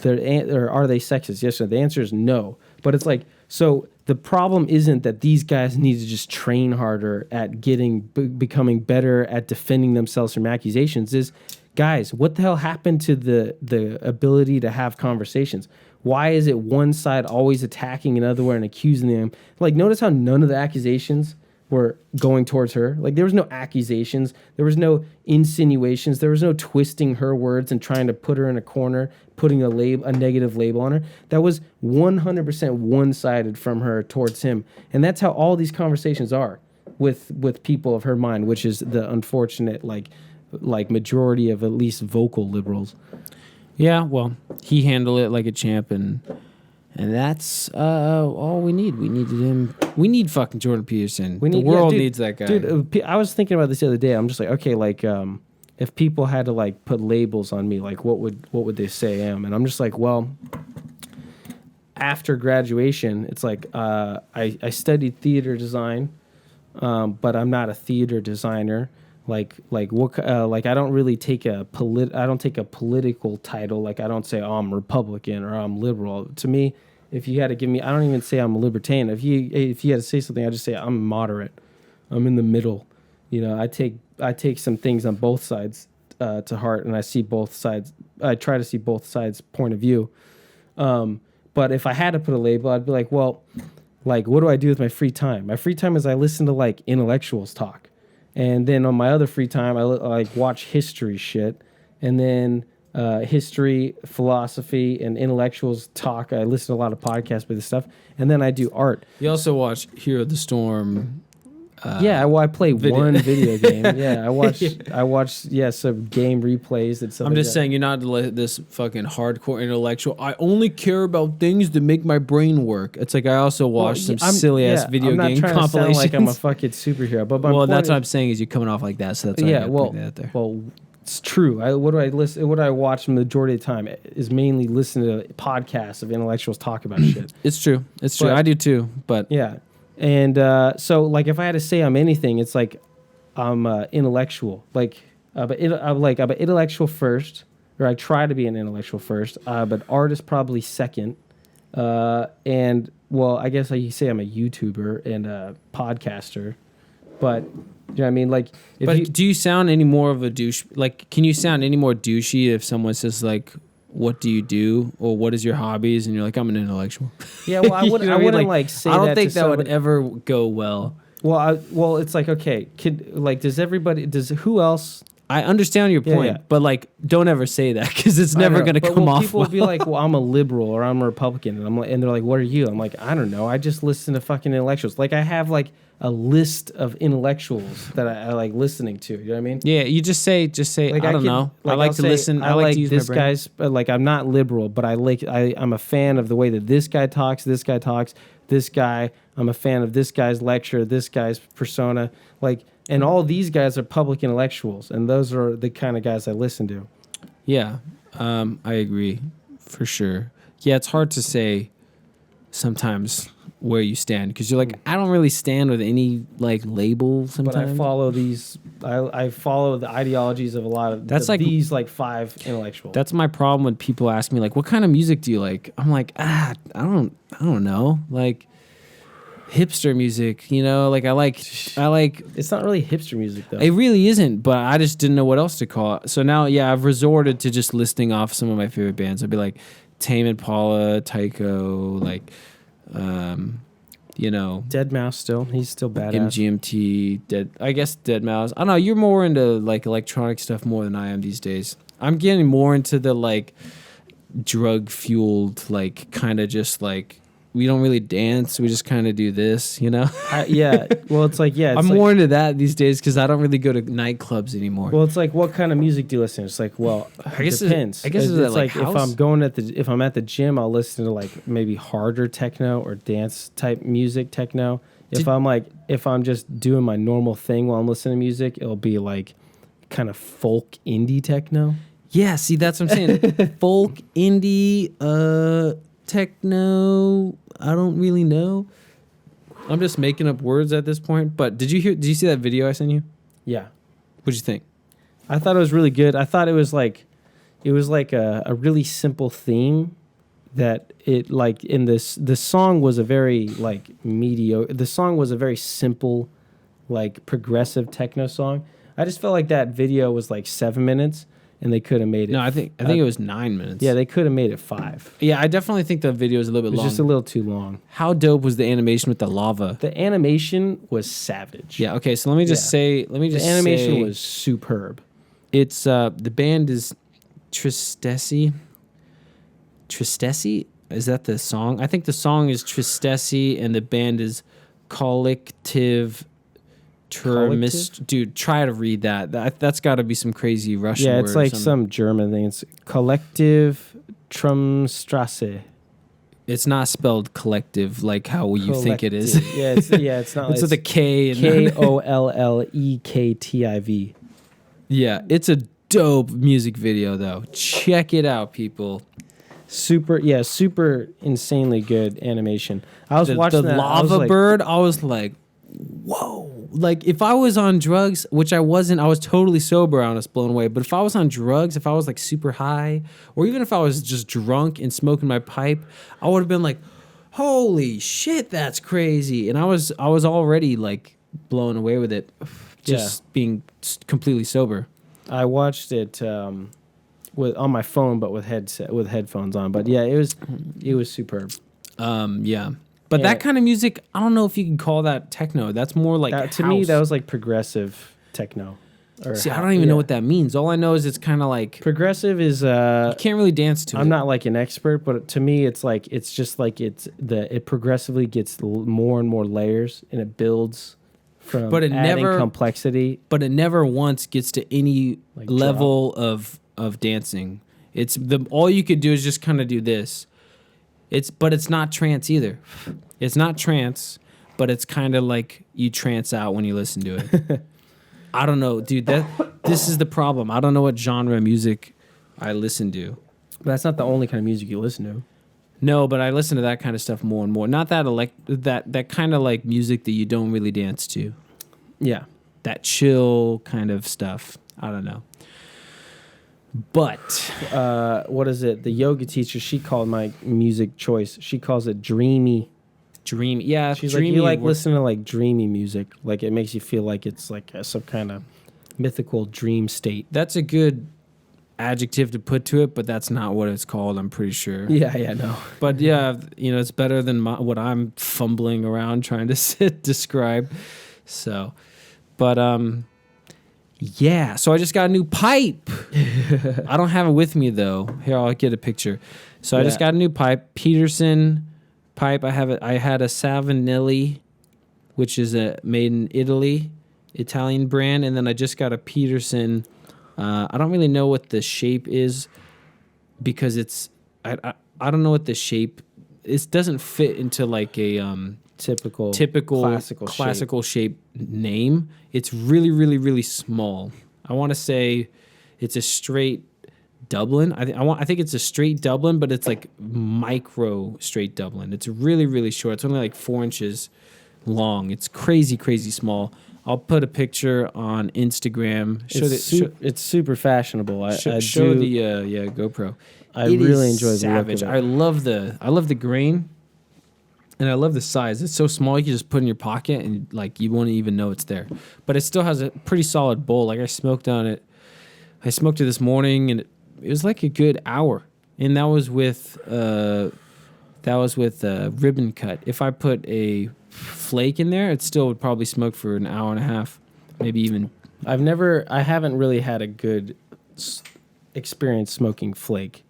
Or are they sexist? Yes or no. The answer is no. But it's like, so the problem isn't that these guys need to just train harder at becoming better at defending themselves from accusations. Is, guys, what the hell happened to the ability to have conversations? Why is it one side always attacking another one and accusing them? Like, notice how none of the accusations were going towards her. Like, there was no accusations. There was no insinuations. There was no twisting her words and trying to put her in a corner, putting a negative label on her. That was 100% one-sided from her towards him. And that's how all these conversations are with people of her mind, which is the unfortunate, like majority of at least vocal liberals. Yeah, well, he handled it like a champ, and that's all we need. We needed him. We need fucking Jordan Peterson. The world needs that guy. Dude, I was thinking about this the other day. I'm just like, okay, like if people had to like put labels on me, like what would they say I am? And I'm just like, well, after graduation, it's like I studied theater design, but I'm not a theater designer. Like I don't really take I don't take a political title. Like I don't say, oh, I'm Republican or I'm liberal. To me, if you had to give me, I don't even say I'm a libertarian. If you had to say something, I just say I'm moderate. I'm in the middle. You know, I take some things on both sides to heart, and I see both sides. I try to see both sides' point of view. But if I had to put a label, I'd be like, well, like, what do I do with my free time? My free time is I listen to like intellectuals talk, and then on my other free time, I like watch history shit, and then history, philosophy, and intellectuals talk. I listen to a lot of podcasts with this stuff, and then I do art. You also watch Hero of the Storm. I play one video game. Yeah, I watch some game replays and stuff. I'm like just that. saying, you're not this fucking hardcore intellectual. I only care about things that make my brain work. It's like I also watch some silly ass video I'm not game trying to sound compilations. like I'm a fucking superhero, but Well, that's what I'm saying is you're coming off like that, so that's why I put that out there. Well, it's true. What do I watch the majority of the time is mainly listen to podcasts of intellectuals talk about shit. It's true. It's true. But- I do too. But Yeah. And so, like, if I had to say I'm anything, it's like I'm intellectual. Like, I'm an intellectual first, or I try to be an intellectual first, but art is probably second. And, well, I guess you say I'm a YouTuber and a podcaster. But, you know what I mean? Like, do you sound any more of a douche? Like, can you sound any more douchey if someone says, like, what do you do, or what is your hobbies, and you're like, I'm an intellectual. Yeah, well, I You wouldn't. know I what wouldn't mean? like say. I don't that think to that would somebody. ever go well. Well, it's like, okay, does who else? I understand your point, yeah. but like, don't ever say that because it's never going to come off. People well. will be like, well, I'm a liberal or I'm a Republican, and I'm like, and they're like, what are you? I'm like, I don't know. I just listen to fucking intellectuals. Like, I have like a list of intellectuals that I like listening to. You know what I mean? Yeah, you just say, Like, I don't know. I like to listen. I like to use this my brain. guy's. Like, I'm not liberal, but I'm a fan of the way that this guy talks. This guy. I'm a fan of this guy's lecture. This guy's persona. Like, and all these guys are public intellectuals, and those are the kind of guys I listen to. Yeah, I agree for sure. Yeah, it's hard to say sometimes where you stand because you're like, I don't really stand with any like label sometimes. But I follow these. I follow the ideologies of a lot of these like five intellectuals. That's my problem when people ask me like, what kind of music do you like? I'm like, I don't know, like hipster music, you know, like I like. It's not really hipster music though. It really isn't, but I just didn't know what else to call it. So now, yeah, I've resorted to just listing off some of my favorite bands. I'd be like Tame Impala, Tycho, like, you know, Dead Mouse he's still badass. MGMT, I guess Dead Mouse. I don't know. You're more into like electronic stuff more than I am these days. I'm getting more into the like drug fueled, like kind of just like we don't really dance. We just kind of do this, you know? Yeah. Well, it's like, yeah. It's I'm like, more into that these days because I don't really go to nightclubs anymore. Well, it's like, what kind of music do you listen to? It's like, well, I guess it depends. it's like house? if I'm at the gym, I'll listen to like maybe harder techno or dance type music techno. If I'm just doing my normal thing while I'm listening to music, it'll be like kind of folk indie techno. Yeah, see, that's what I'm saying. Folk, indie, techno, I don't really know. I'm just making up words at this point. But did you see that video I sent you? Yeah. What'd you think? I thought it was really good. I thought it was like a really simple theme that it like in this, the song was a very like mediocre. The song was a very simple, like progressive techno song. I just felt like that video was like 7 minutes. And they could have made it. No, I think it was 9 minutes. Yeah, they could have made it 5. Yeah, I definitely think the video is a little bit It was long. just a little too long. How dope was the animation with the lava? The animation was savage. Yeah. Okay. So let me just say. The animation was superb. It's the band is Tristesse. Tristesse, is that the song? I think the song is Tristesse, and the band is Collective. Dude, try to read that. That's got to be some crazy Russian word. Yeah, it's like some German thing. It's Collective Trumstrasse. It's not spelled collective like how you think it is. Yeah, it's not. It's with a K. KOLLEKTIV. Yeah, it's a dope music video though. Check it out, people. Super insanely good animation. I was watching the that, lava bird. I was like, whoa. Like if I was on drugs, which I wasn't, I was totally sober. I was blown away. But if I was on drugs, if I was like super high, or even if I was just drunk and smoking my pipe, I would have been like, holy shit, that's crazy. And I was already like blown away with it, just being completely sober. I watched it with on my phone, but with headphones on. But yeah, it was superb. Yeah. But that kind of music, I don't know if you can call that techno. That's more like to me, that was like progressive techno. See, I don't even know what that means. All I know is it's kind of like progressive is. You can't really dance to it. I'm not like an expert, but to me, it's just like it progressively gets more and more layers, and it builds from adding complexity. But it never once gets to any like level of dancing. It's all you could do is just kind of do this. But it's not trance either. It's not trance, but it's kind of like you trance out when you listen to it. I don't know, dude. This is the problem. I don't know what genre of music I listen to. But that's not the only kind of music you listen to. No, but I listen to that kind of stuff more and more. Not that that kind of like music that you don't really dance to. Yeah, that chill kind of stuff. I don't know. But what is it? The yoga teacher, she called my music choice. She calls it dreamy. Dreamy, yeah. She's dreamy, like, you like listening to like dreamy music. Like it makes you feel like it's like some kind of mythical dream state. That's a good adjective to put to it, but that's not what it's called, I'm pretty sure. Yeah, no. But yeah, it's better than what I'm fumbling around trying to describe. So, but yeah. So I just got a new pipe. I don't have it with me though. Here, I'll get a picture. So I just got a new pipe, Peterson pipe. I had a Savinelli, which is made in Italy, Italian brand, and then I just got a Peterson. I don't really know what the shape is because I don't know what the shape. It doesn't fit into like a typical classical shape name. It's really, really, really small. I want to say it's a straight Dublin. I think it's a straight Dublin, but it's like micro straight Dublin. It's really, really short. It's only like 4 inches long. It's crazy, crazy small. I'll put a picture on Instagram. It's super fashionable. Show the GoPro. I really enjoy the look of it. I love the grain, and I love the size. It's so small you can just put it in your pocket and like you won't even know it's there. But it still has a pretty solid bowl. Like I smoked on it. I smoked it this morning, and it was like a good hour. And that was with ribbon cut. If I put a flake in there, it still would probably smoke for an hour and a half, maybe even. I haven't really had a good experience smoking flake.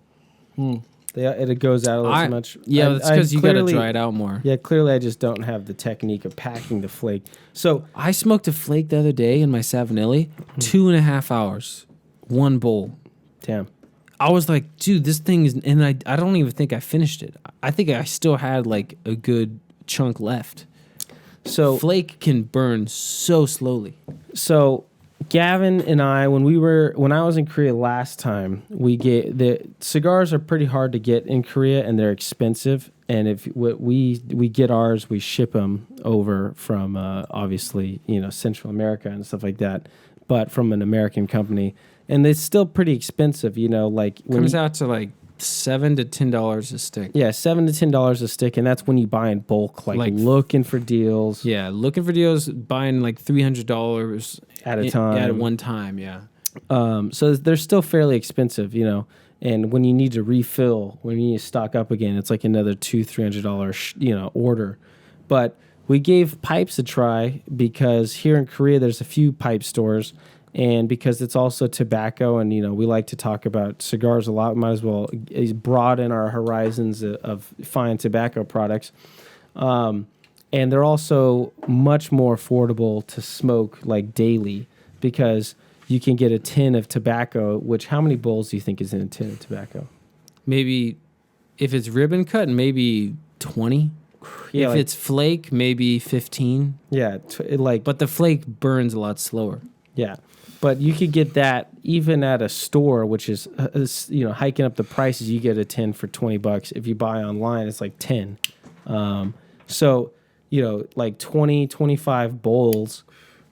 It goes out a little too much. Yeah, that's because you gotta dry it out more. Yeah, clearly I just don't have the technique of packing the flake. So I smoked a flake the other day in my Savinelli, 2.5 hours, one bowl. Damn. I was like, dude, this thing is, and I don't even think I finished it. I think I still had like a good chunk left. So flake can burn so slowly. So Gavin and I, when I was in Korea last time, the cigars are pretty hard to get in Korea and they're expensive. And if we get ours, we ship them over from obviously Central America and stuff like that, but from an American company, and it's still pretty expensive. Like when comes out to like $7 to $10 a stick. Yeah, $7 to $10 a stick, and that's when you buy in bulk, like looking for deals. Yeah, looking for deals, buying like $300 at a time. At one time, yeah. So they're still fairly expensive, And when you need to refill, when you need to stock up again, it's like another $200-$300 order. But we gave pipes a try because here in Korea there's a few pipe stores. And because it's also tobacco, and we like to talk about cigars a lot, we might as well broaden our horizons of fine tobacco products. And they're also much more affordable to smoke like daily because you can get a tin of tobacco. Which how many bowls do you think is in a tin of tobacco? Maybe if it's ribbon cut, maybe 20. Yeah, if it's flake, maybe 15. Yeah, but the flake burns a lot slower. Yeah. But you could get that even at a store, which is hiking up the prices. You get a 10 for $20. If you buy online, it's like 10. So like 20, 25 bowls,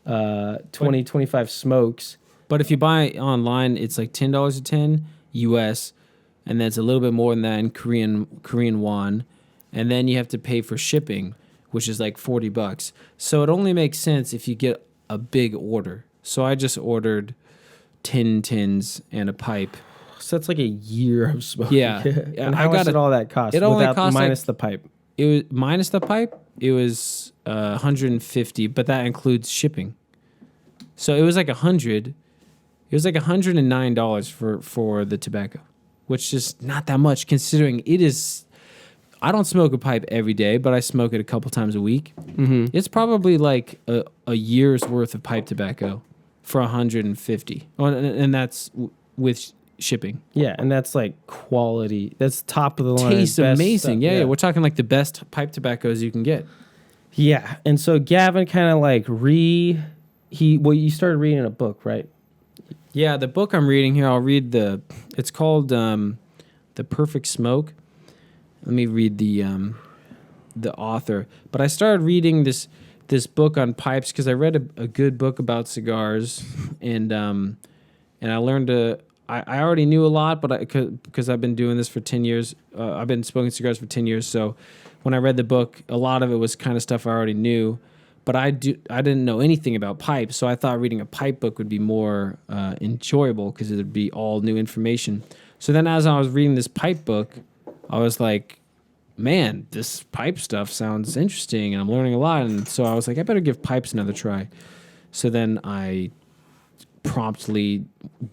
20, 25 smokes. But if you buy online, it's like $10 a 10 US, and then it's a little bit more than that in Korean won, and then you have to pay for shipping, which is like $40. So it only makes sense if you get a big order. So I just ordered 10 tins and a pipe. So that's like a year of smoking. Yeah. And how much did all that cost? It only cost minus like, the pipe. It was minus the pipe. It was $150, but that includes shipping. So it was like $100. It was like $109 for the tobacco, which is not that much considering it is. I don't smoke a pipe every day, but I smoke it a couple times a week. Mm-hmm. It's probably like a year's worth of pipe tobacco for $150, and that's with shipping. Yeah, and that's like quality. That's top of the line. Tastes amazing. Stuff. Yeah, we're talking like the best pipe tobaccos you can get. Yeah, and so Gavin kind of like you started reading a book, right? Yeah, the book I'm reading here, I'll read it's called The Perfect Smoke. Let me read the author. But I started reading this book on pipes because I read a good book about cigars, and I learned I already knew a lot, but because I've been doing this for 10 years, I've been smoking cigars for 10 years. So when I read the book, a lot of it was kind of stuff I already knew, but I didn't know anything about pipes. So I thought reading a pipe book would be more enjoyable because it would be all new information. So then as I was reading this pipe book, I was like, man, this pipe stuff sounds interesting and I'm learning a lot. And so I was like, I better give pipes another try. So then I promptly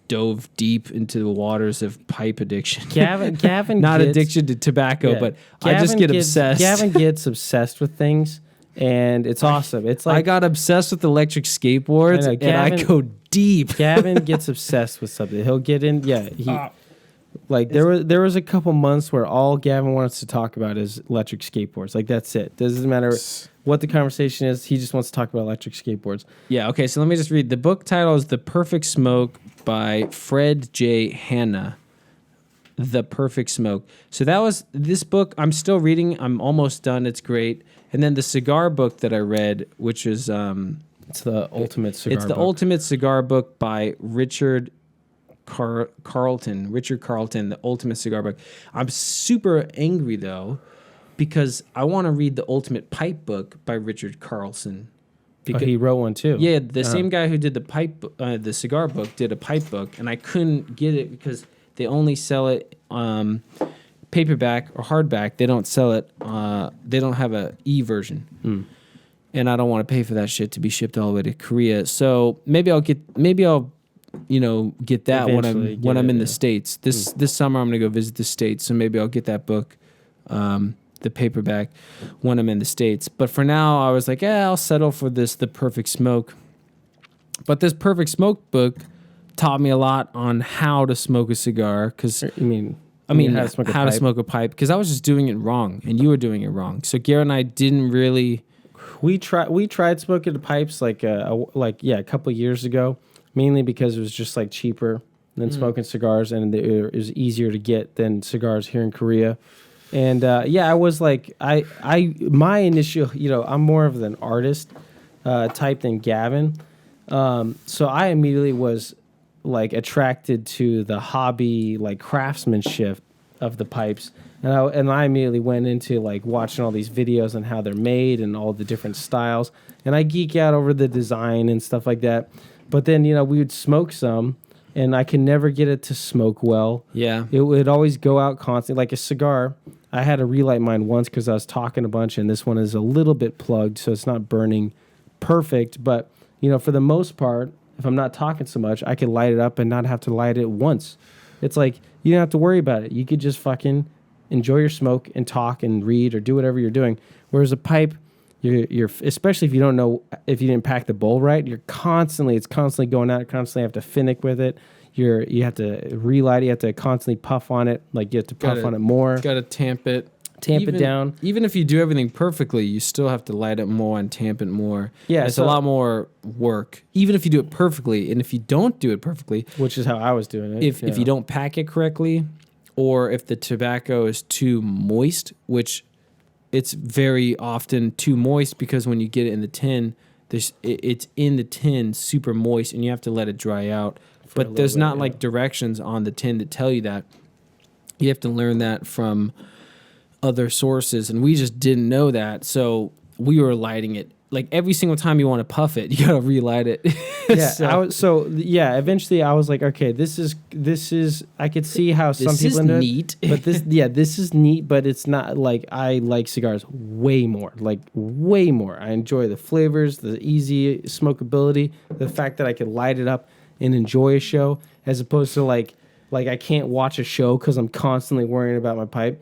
dove deep into the waters of pipe addiction. Gavin not gets, addiction to tobacco, yeah, but Gavin I just get gets, obsessed. Gavin gets obsessed with things, and it's awesome. It's like I got obsessed with electric skateboards, and I go deep. Gavin gets obsessed with something. He'll get in. Yeah, there was a couple months where all Gavin wants to talk about is electric skateboards. Like that's it. Doesn't matter what the conversation is. He just wants to talk about electric skateboards. Yeah. Okay. So let me just read. The book title is The Perfect Smoke by Fred J. Hanna. The Perfect Smoke. So that was this book. I'm still reading. I'm almost done. It's great. And then the cigar book that I read, which is it's the ultimate cigar. It's the ultimate cigar book by Richard Carlton, the ultimate cigar book. I'm super angry though, because I want to read the ultimate pipe book by Richard Carlson. Because, he wrote one too. Yeah, the same guy who did the cigar book did a pipe book, and I couldn't get it because they only sell it paperback or hardback. They don't sell it. They don't have a e-version, and I don't want to pay for that shit to be shipped all the way to Korea. So maybe I'll get that when I'm in the States. This summer I'm gonna go visit the States, so maybe I'll get that book, the paperback, when I'm in the States. But for now, I was like, I'll settle for The Perfect Smoke. But this Perfect Smoke book taught me a lot on how to smoke a cigar. Because how to smoke a pipe. Because I was just doing it wrong, and you were doing it wrong. So Garrett and I didn't really. We tried smoking the pipes a couple of years ago. Mainly because it was just like cheaper than smoking cigars, and it was easier to get than cigars here in Korea. And I was like, my initial, I'm more of an artist type than Gavin, so I immediately was like attracted to the hobby, like craftsmanship of the pipes, and I immediately went into like watching all these videos on how they're made and all the different styles, and I geek out over the design and stuff like that. But then, we would smoke some, and I could never get it to smoke well. Yeah. It would always go out constantly. Like a cigar, I had to relight mine once because I was talking a bunch, and this one is a little bit plugged, so it's not burning perfect. But, for the most part, if I'm not talking so much, I could light it up and not have to light it once. It's like, you don't have to worry about it. You could just fucking enjoy your smoke and talk and read or do whatever you're doing. Whereas a pipe... You're especially if you don't know, if you didn't pack the bowl right, it's constantly going out. You constantly have to finick with it. You have to relight it. You have to constantly puff on it. Like you have to puff on it more. Got to tamp it down. Even if you do everything perfectly, you still have to light it more and tamp it more. Yeah, it's a lot more work. Even if you do it perfectly, and if you don't do it perfectly, which is how I was doing it. If you don't pack it correctly, or if the tobacco is too moist, which it's very often too moist because when you get it in the tin, it's in the tin super moist and you have to let it dry out. But there's not like directions on the tin that tell you that. You have to learn that from other sources, and we just didn't know that. So we were lighting it. Like every single time you want to puff it, you gotta relight it. Yeah. Eventually I was like, okay, this is. I could see how some people is neat, but this is neat. But it's not like I like cigars way more. I enjoy the flavors, the easy smokability, the fact that I could light it up and enjoy a show, as opposed to like I can't watch a show because I'm constantly worrying about my pipe.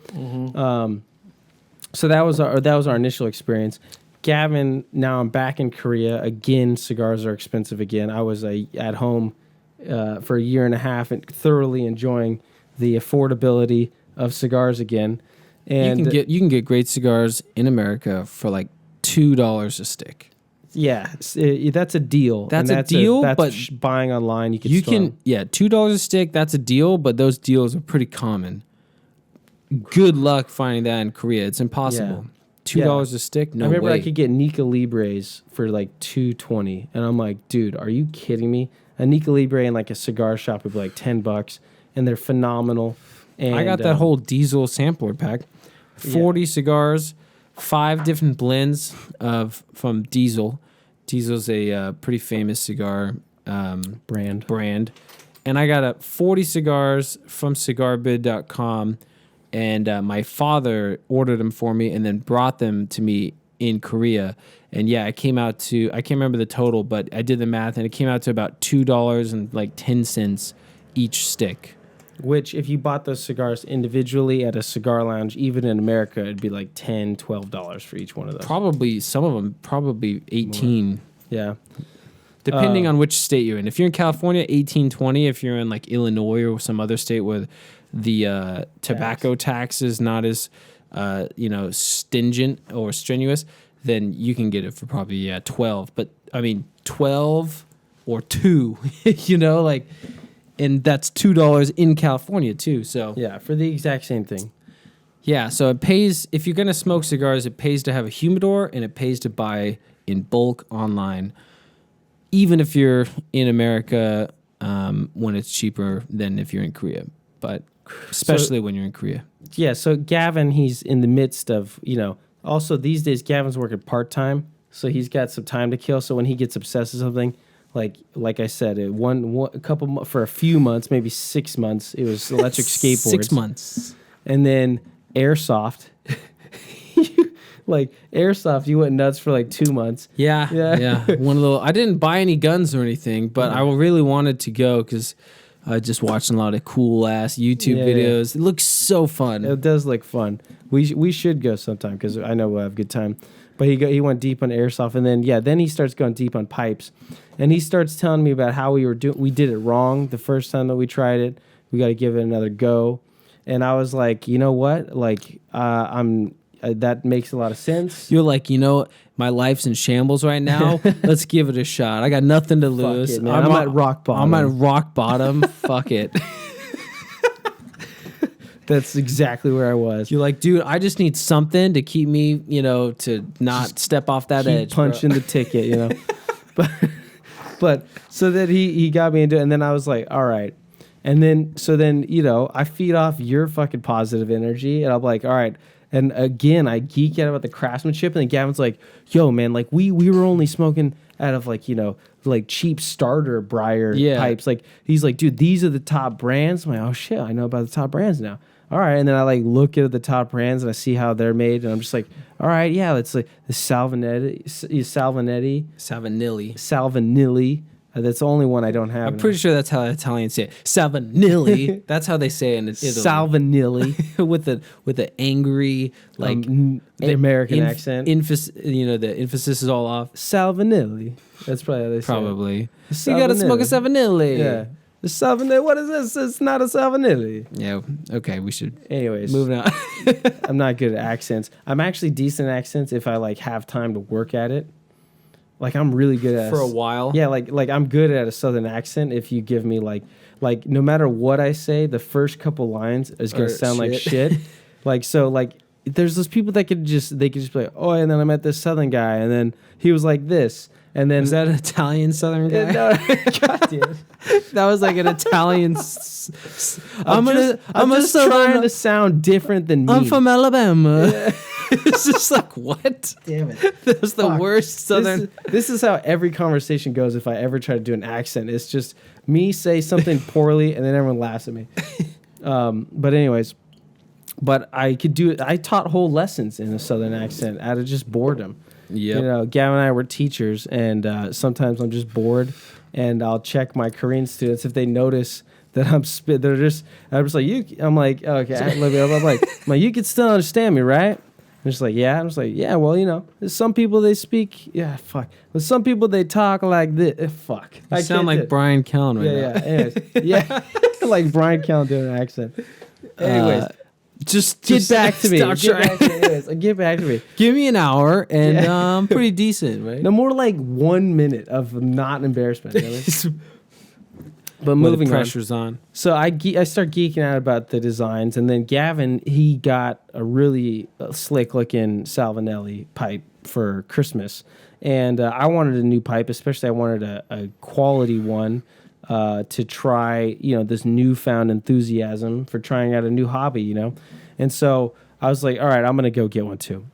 So that was our initial experience. Gavin, now I'm back in Korea again. Cigars are expensive again. I was at home for a year and a half and thoroughly enjoying the affordability of cigars again. And you can get great cigars in America for like $2 a stick. Yeah, that's a deal. That's a deal, but buying online you can $2 a stick. That's a deal, but those deals are pretty common. Good luck finding that in Korea. It's impossible. Yeah. $2 a stick? No way. I remember I could get Nica Libres for like $2.20, and I'm like, dude, are you kidding me? A Nica Libre in like a cigar shop would be like $10, and they're phenomenal. And I got that whole diesel sampler pack, 40 cigars, 5 different blends from Diesel. Diesel's a pretty famous cigar brand, and I got 40 cigars from cigarbid.com. And my father ordered them for me and then brought them to me in Korea. And yeah, I can't remember the total, but I did the math and it came out to about $2.10 each stick. Which, if you bought those cigars individually at a cigar lounge, even in America, it'd be like $10, $12 for each one of those. Probably, some of them, probably 18. More. Yeah. Depending on which state you're in. If you're in California, 18, 20. If you're in like Illinois or some other state where the tobacco tax is not as stingent or strenuous, then you can get it for probably 12. But I mean 12 or 2, and that's $2 in California too. So yeah, for the exact same thing. Yeah, so it pays if you're gonna smoke cigars. It pays to have a humidor, and it pays to buy in bulk online, even if you're in America when it's cheaper than if you're in Korea. But especially when you're in Korea. Yeah, so Gavin, he's in the midst of, also these days Gavin's working part-time, so he's got some time to kill. So when he gets obsessed with something, like I said, for a few months, maybe 6 months, it was electric skateboards. 6 months. And then airsoft. Airsoft, you went nuts for like 2 months. Yeah. I didn't buy any guns or anything, but I really wanted to go because I just watched a lot of cool ass YouTube videos. It looks so fun. It does look fun. We should go sometime because I know we'll have a good time. But he went deep on airsoft, and then he starts going deep on pipes, and he starts telling me about how we did it wrong the first time that we tried it. We got to give it another go, and I was like, you know what, that makes a lot of sense. You're like, my life's in shambles right now. Let's give it a shot. I got nothing to lose. Fuck it, man. I'm at rock bottom. Fuck it. That's exactly where I was. You're like, dude, I just need something to keep me, to not just step off that edge. Punching the ticket, But so that he got me into it, and then I was like, all right. And then I feed off your fucking positive energy, and I'm like, all right. And again, I geek out about the craftsmanship, and then Gavin's like, yo, man, we were only smoking out of cheap starter briar pipes. He's like, dude, these are the top brands. I'm like, oh shit, I know about the top brands now. All right, and then I look at the top brands and I see how they're made, and I'm just like, all right, yeah, it's like the Salvinelli. That's the only one I don't have. I'm pretty sure that's how Italians say it. Salvinelli. That's how they say it in Italy. Salvinelli with the angry the American accent. The emphasis is all off. Salvinelli. That's probably how they say it. Probably. You gotta smoke a Salvinelli. Yeah. The Salvinelli. What is this? It's not a Salvinelli. Yeah. Okay. We should. Anyways, moving on. I'm not good at accents. I'm actually decent at accents if I have time to work at it. I'm really good at for a while. Yeah, I'm good at a southern accent if you give me no matter what I say, the first couple lines is gonna sound like shit. There's those people that could just be like, oh, and then I met this southern guy, and then he was like this, and then was that an Italian southern guy? No, God damn. That was like an Italian. I'm just trying to sound different than me. I'm from Alabama. Yeah. It's just like, what? Damn it. That was the Fuck. worst Southern. This is how every conversation goes if I ever try to do an accent. It's just me say something poorly and then everyone laughs at me. But anyways, I could do it. I taught whole lessons in a Southern accent out of just boredom. Yep. You know, Gavin and I were teachers, and sometimes I'm just bored, and I'll check my Korean students if they notice that I'm I'm like, okay, I'm like, you can still understand me, right? I'm just like, yeah. I'm just like, yeah, well, you know, there's some people they speak, but some people they talk like this. Fuck. You sound like Brian Callen right now. Yeah. Anyways, yeah, like Brian Callen doing an accent. Anyways. Just Get back to me. Stop Get back to me. Give me an hour, and I'm pretty decent, right? No more like 1 minute of not embarrassment. You know what I mean? But moving the pressure's on. So I start geeking out about the designs, and then Gavin, he got a really slick looking Salvinelli pipe for Christmas, and I wanted a new pipe, especially I wanted a quality one. To try, you know, this newfound enthusiasm for trying out a new hobby, you know? And so I was like, all right, I'm going to go get one too.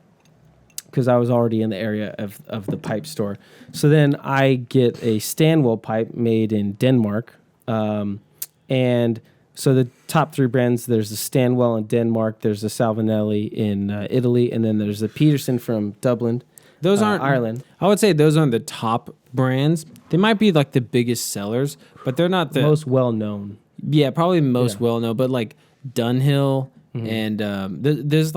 Because I was already in the area of the pipe store. So then I get a Stanwell pipe made in Denmark. And so the top three brands, there's the Stanwell in Denmark, there's the Salvinelli in Italy, and then there's the Peterson from Dublin. Those aren't Ireland. I would say those aren't the top brands. They might be like the biggest sellers, but they're not the most well known. Yeah, probably most well known. But like Dunhill and there's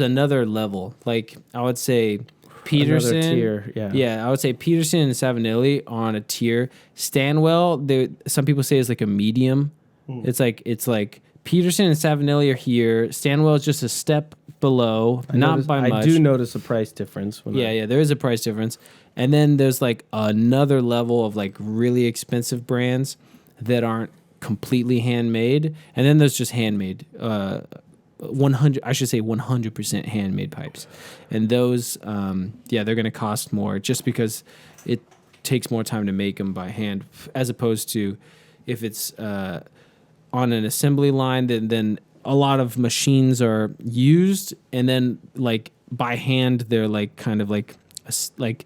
another level. Like I would say Peterson. Another tier, yeah. I would say Peterson and Savinelli are on a tier. Stanwell, some people say is like a medium. It's like Peterson and Savinelli are here. Stanwell is just a step below, not by much. I do notice a price difference. Yeah, there is a price difference. And then there's like another level of like really expensive brands that aren't completely handmade. And then there's just handmade, 100% handmade pipes. And those, they're going to cost more just because it takes more time to make them by hand, as opposed to if it's on an assembly line, then a lot of machines are used, and then like by hand they're like kind of like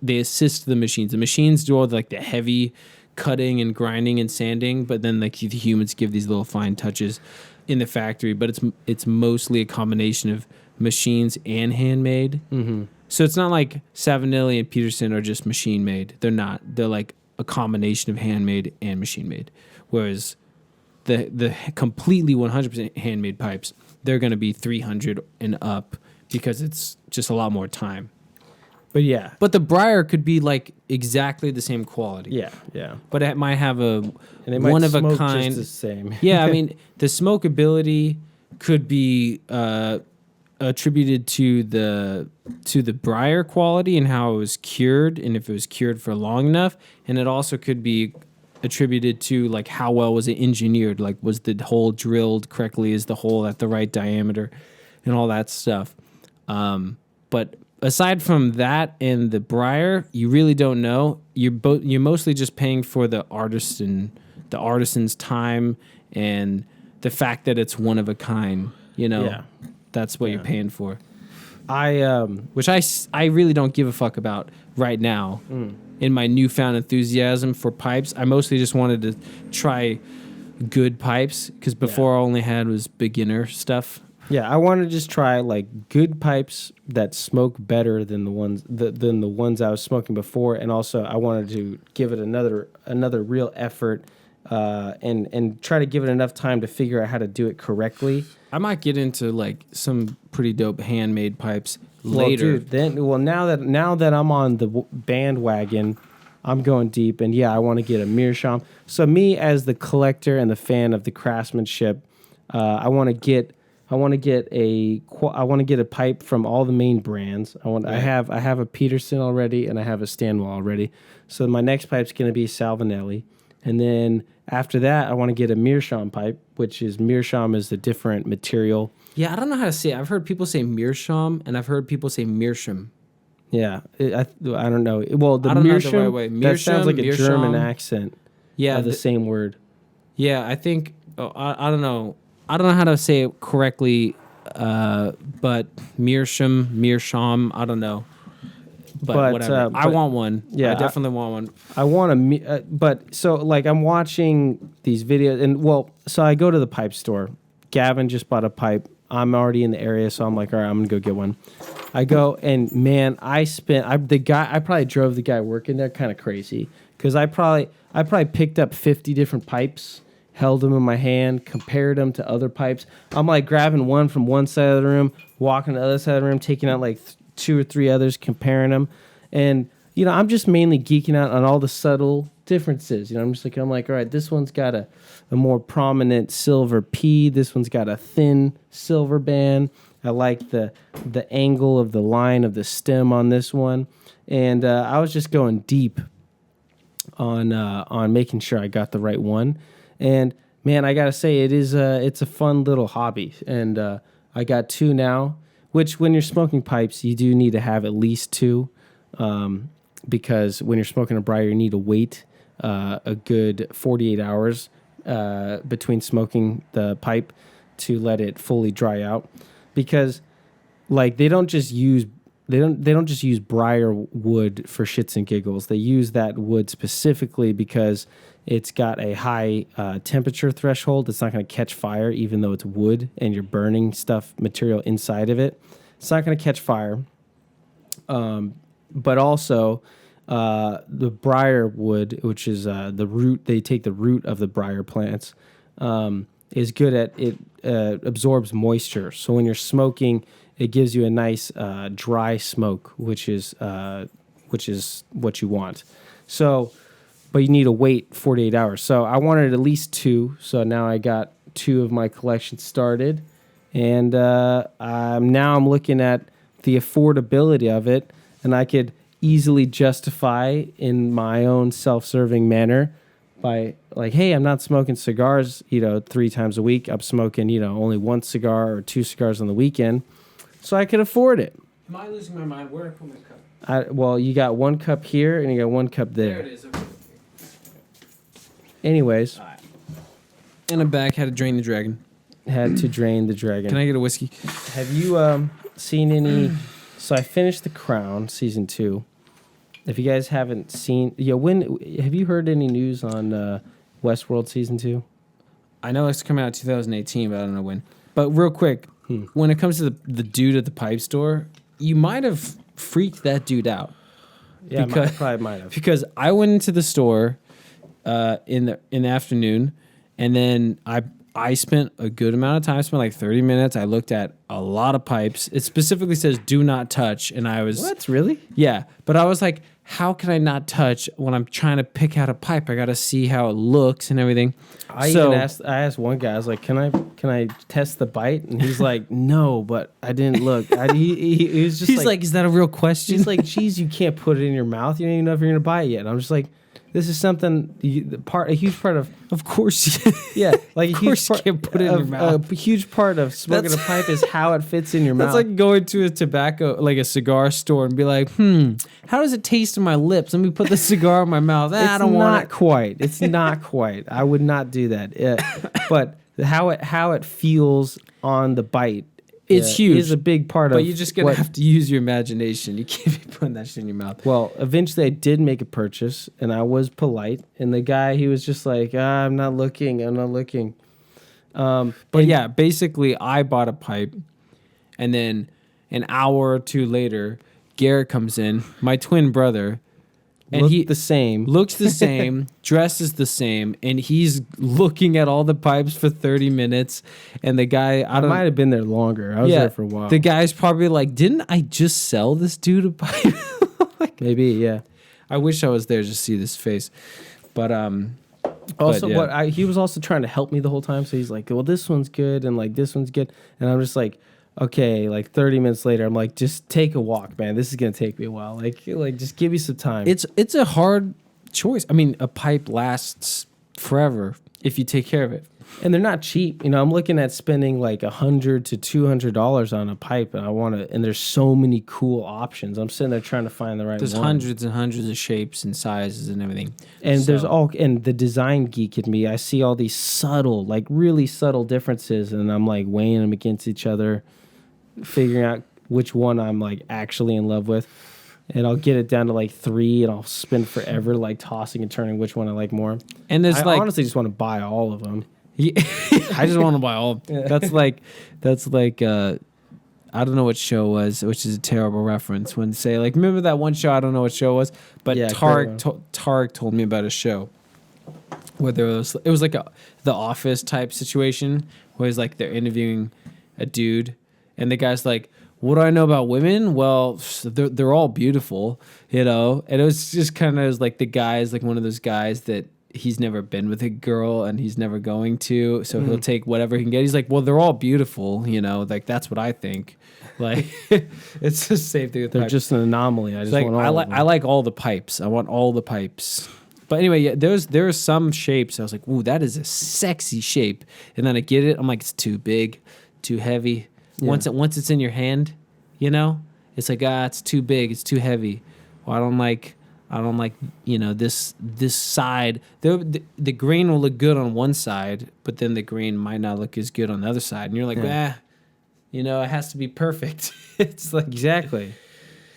they assist the machines. The machines do all like the heavy cutting and grinding and sanding, but then like the humans give these little fine touches in the factory. But it's mostly a combination of machines and handmade. Mm-hmm. So it's not like Savinelli and Peterson are just machine made. They're not. They're like a combination of handmade and machine made. Whereas the completely 100% handmade pipes, they're going to be 300 and up because it's just a lot more time. But yeah. But the Briar could be like exactly the same quality. Yeah. But it might have and it might one of a smoke kind. Just the same. Yeah, I mean, the smokability could be attributed to the Briar quality and how it was cured, and if it was cured for long enough, and it also could be attributed to like how well was it engineered, like was the hole drilled correctly, is the hole at the right diameter, and all that stuff. But aside from that and the Briar, you really don't know. You're mostly just paying for the artisan's time and the fact that it's one of a kind. You know, that's what you're paying for. Which I really don't give a fuck about right now. In my newfound enthusiasm for pipes, I mostly just wanted to try good pipes because before I only had was beginner stuff. Yeah, I want to just try like good pipes that smoke better than the ones I was smoking before, and also I wanted to give it another real effort and try to give it enough time to figure out how to do it correctly. I might get into like some pretty dope handmade pipes later. Now that I'm on the bandwagon, I'm going deep, and I want to get a meerschaum. So me as the collector and the fan of the craftsmanship, I want to get a pipe from all the main brands. I have a Peterson already, and I have a Stanwell already. So my next pipe's going to be Salvinelli, and then after that, I want to get a meerschaum pipe, meerschaum is a different material. Yeah, I don't know how to say it. I've heard people say meerschaum, and I've heard people say meerschaum. Yeah, I don't know. Well, the meerschaum, the right way. That sounds like a German accent. Yeah, the same word. Yeah, I think I don't know. I don't know how to say it correctly but Meerschaum, I don't know. But whatever. I want one. Yeah, I definitely want one. I want to, but so like I'm watching these videos, and so I go to the pipe store. Gavin just bought a pipe. I'm already in the area, so I'm like, all right, I'm gonna go get one. I go, and man, I probably drove the guy working there kind of crazy because I probably picked up 50 different pipes, held them in my hand, compared them to other pipes. I'm like grabbing one from one side of the room, walking to the other side of the room, taking out like two or three others, comparing them. And, I'm just mainly geeking out on all the subtle differences. I'm like, all right, this one's got a more prominent silver P. This one's got a thin silver band. I like the angle of the line of the stem on this one. And I was just going deep on making sure I got the right one. And, man, I got to say, it's a fun little hobby. And I got two now. Which, when you're smoking pipes, you do need to have at least two, because when you're smoking a briar, you need to wait a good 48 hours between smoking the pipe to let it fully dry out. Because, like, they don't just use briar wood for shits and giggles. They use that wood specifically because it's got a high temperature threshold. It's not going to catch fire, even though it's wood and you're burning material inside of it. It's not going to catch fire. But also, the briar wood, which is the root, they take the root of the briar plants, is good at it. Absorbs moisture. So when you're smoking, it gives you a nice dry smoke, which is what you want. So. But you need to wait 48 hours. So I wanted at least two. So now I got two of my collection started. And now I'm looking at the affordability of it. And I could easily justify in my own self-serving manner by like, hey, I'm not smoking cigars, 3 times a week. I'm smoking, only one cigar or 2 cigars on the weekend. So I could afford it. Am I losing my mind? Where did I put my cup? Well, you got one cup here and you got one cup there. There it is. Okay. Anyways. Right. And I'm back. Had to drain the dragon. Had to drain the dragon. Can I get a whiskey? Have you seen any... So I finished The Crown, Season 2. If you guys haven't seen... have you heard any news on Westworld Season 2? I know it's coming out 2018, but I don't know when. But real quick, when it comes to the dude at the pipe store, you might have freaked that dude out. Yeah, probably might have. Because I went into the store... in the afternoon, and then I spent a good amount of time. I spent like 30 minutes. I looked at a lot of pipes. It specifically says "do not touch," and I was what, really? Yeah, but I was like, how can I not touch when I'm trying to pick out a pipe? I got to see how it looks and everything. I asked one guy. I was like, "Can I test the bite?" And he's like, "No," but I didn't look. He was just he's like, "Is that a real question?" He's like, "Geez, you can't put it in your mouth. You don't even know if you're gonna buy it yet." And I'm just like. This is something a huge part of. Of course, yeah, like of course you can't put it in your mouth. A huge part of smoking a pipe is how it fits in your mouth. That's like going to a cigar store and be like, how does it taste in my lips? Let me put the cigar in my mouth. I don't want it. Quite. It's not quite. I would not do that. But how it feels on the bite. It's huge. Is a big part of. But you're just gonna have to use your imagination. You can't be putting that shit in your mouth. Well, eventually I did make a purchase, and I was polite. And the guy, he was just like, "I'm not looking. I'm not looking." But yeah, basically, I bought a pipe, and then an hour or two later, Garrett comes in, my twin brother. And he looks the same, dresses the same, and he's looking at all the pipes for 30 minutes. And the guy, I might have been there longer. I was there for a while. The guy's probably like, didn't I just sell this dude a pipe? Maybe, yeah. I wish I was there just to see this face. But also, he was also trying to help me the whole time. So he's like, well, this one's good, and like this one's good. And I'm just like, okay, like 30 minutes later, I'm like, just take a walk, man. This is gonna take me a while. Like just give me some time. It's a hard choice. I mean, a pipe lasts forever if you take care of it. And they're not cheap. You know, I'm looking at spending like $100 to $200 on a pipe, and and there's so many cool options. I'm sitting there trying to find the right There's one. hundreds and hundreds of shapes and sizes and everything. And and the design geek in me, I see all these subtle, like really subtle differences, and I'm like weighing them against each other, figuring out which one I'm like actually in love with. And I'll get it down to like 3, and I'll spend forever like tossing and turning which one I like more. And there's I honestly just want to buy all of them. Yeah, I just want to buy all. Yeah. That's like I don't know what show was, which is a terrible reference. When say like, remember that one show? I don't know what show it was, but yeah, Tarek told me about a show where it was like The Office type situation where it's like they're interviewing a dude, and the guy's like, "What do I know about women? Well, they're all beautiful, you know." And it was just kind of like the guy's like one of those guys that he's never been with a girl and he's never going to, so he'll take whatever he can get. He's like, well, they're all beautiful, you know, like that's what I think. Like it's the same thing with they're pipes. Just an anomaly. I just like, want all of them. I like all the pipes. I want all the pipes. But anyway, yeah, there are some shapes I was like, ooh, that is a sexy shape. And then I get it, I'm like, it's too big, too heavy. Yeah. Once it's in your hand, you know, it's like, it's too big, it's too heavy. Well, I don't like, you know, this side. The grain will look good on one side, but then the grain might not look as good on the other side. And you're like, you know, it has to be perfect. It's like exactly.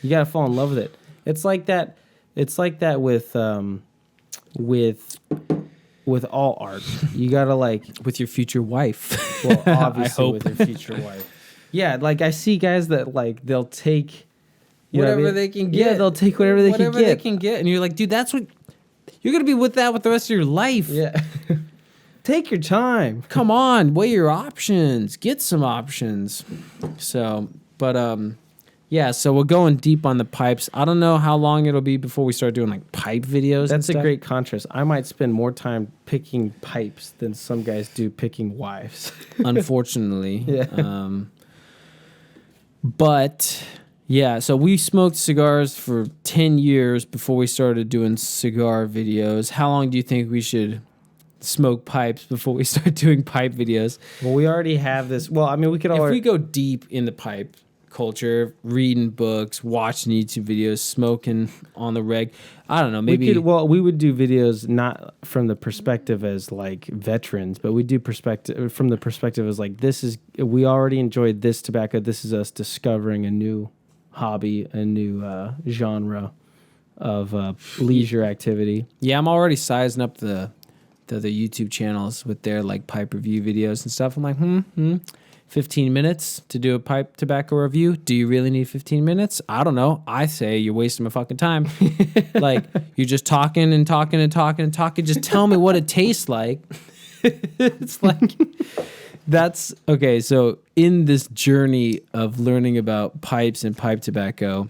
You gotta fall in love with it. It's like that. It's like that with all art. You gotta like with your future wife. Well, obviously with your future wife. Yeah, like I see guys that like they'll take. Whatever they can get. Yeah, they'll take whatever they can get. And you're like, dude, that's what... You're going to be with that with the rest of your life. Yeah. Take your time. Come on, weigh your options. Get some options. So, but, yeah, so we're going deep on the pipes. I don't know how long it'll be before we start doing, like, pipe videos. That's a great contrast. I might spend more time picking pipes than some guys do picking wives. Unfortunately. Yeah. But... yeah, so we smoked cigars for 10 years before we started doing cigar videos. How long do you think we should smoke pipes before we start doing pipe videos? Well, we already have this. Well, I mean, we could If we go deep in the pipe culture, reading books, watching YouTube videos, smoking on the reg, I don't know, maybe... we would do videos not from the perspective as, like, veterans, but we do from the perspective as, like, we already enjoyed this tobacco. This is us discovering a new... hobby, a new genre of leisure activity. Yeah, I'm already sizing up the YouTube channels with their like pipe review videos and stuff. I'm like, 15 minutes to do a pipe tobacco review. Do you really need 15 minutes? I don't know. I say you're wasting my fucking time. Like you're just talking and talking and talking and talking. Just tell me what it tastes like. It's like that's okay. So in this journey of learning about pipes and pipe tobacco,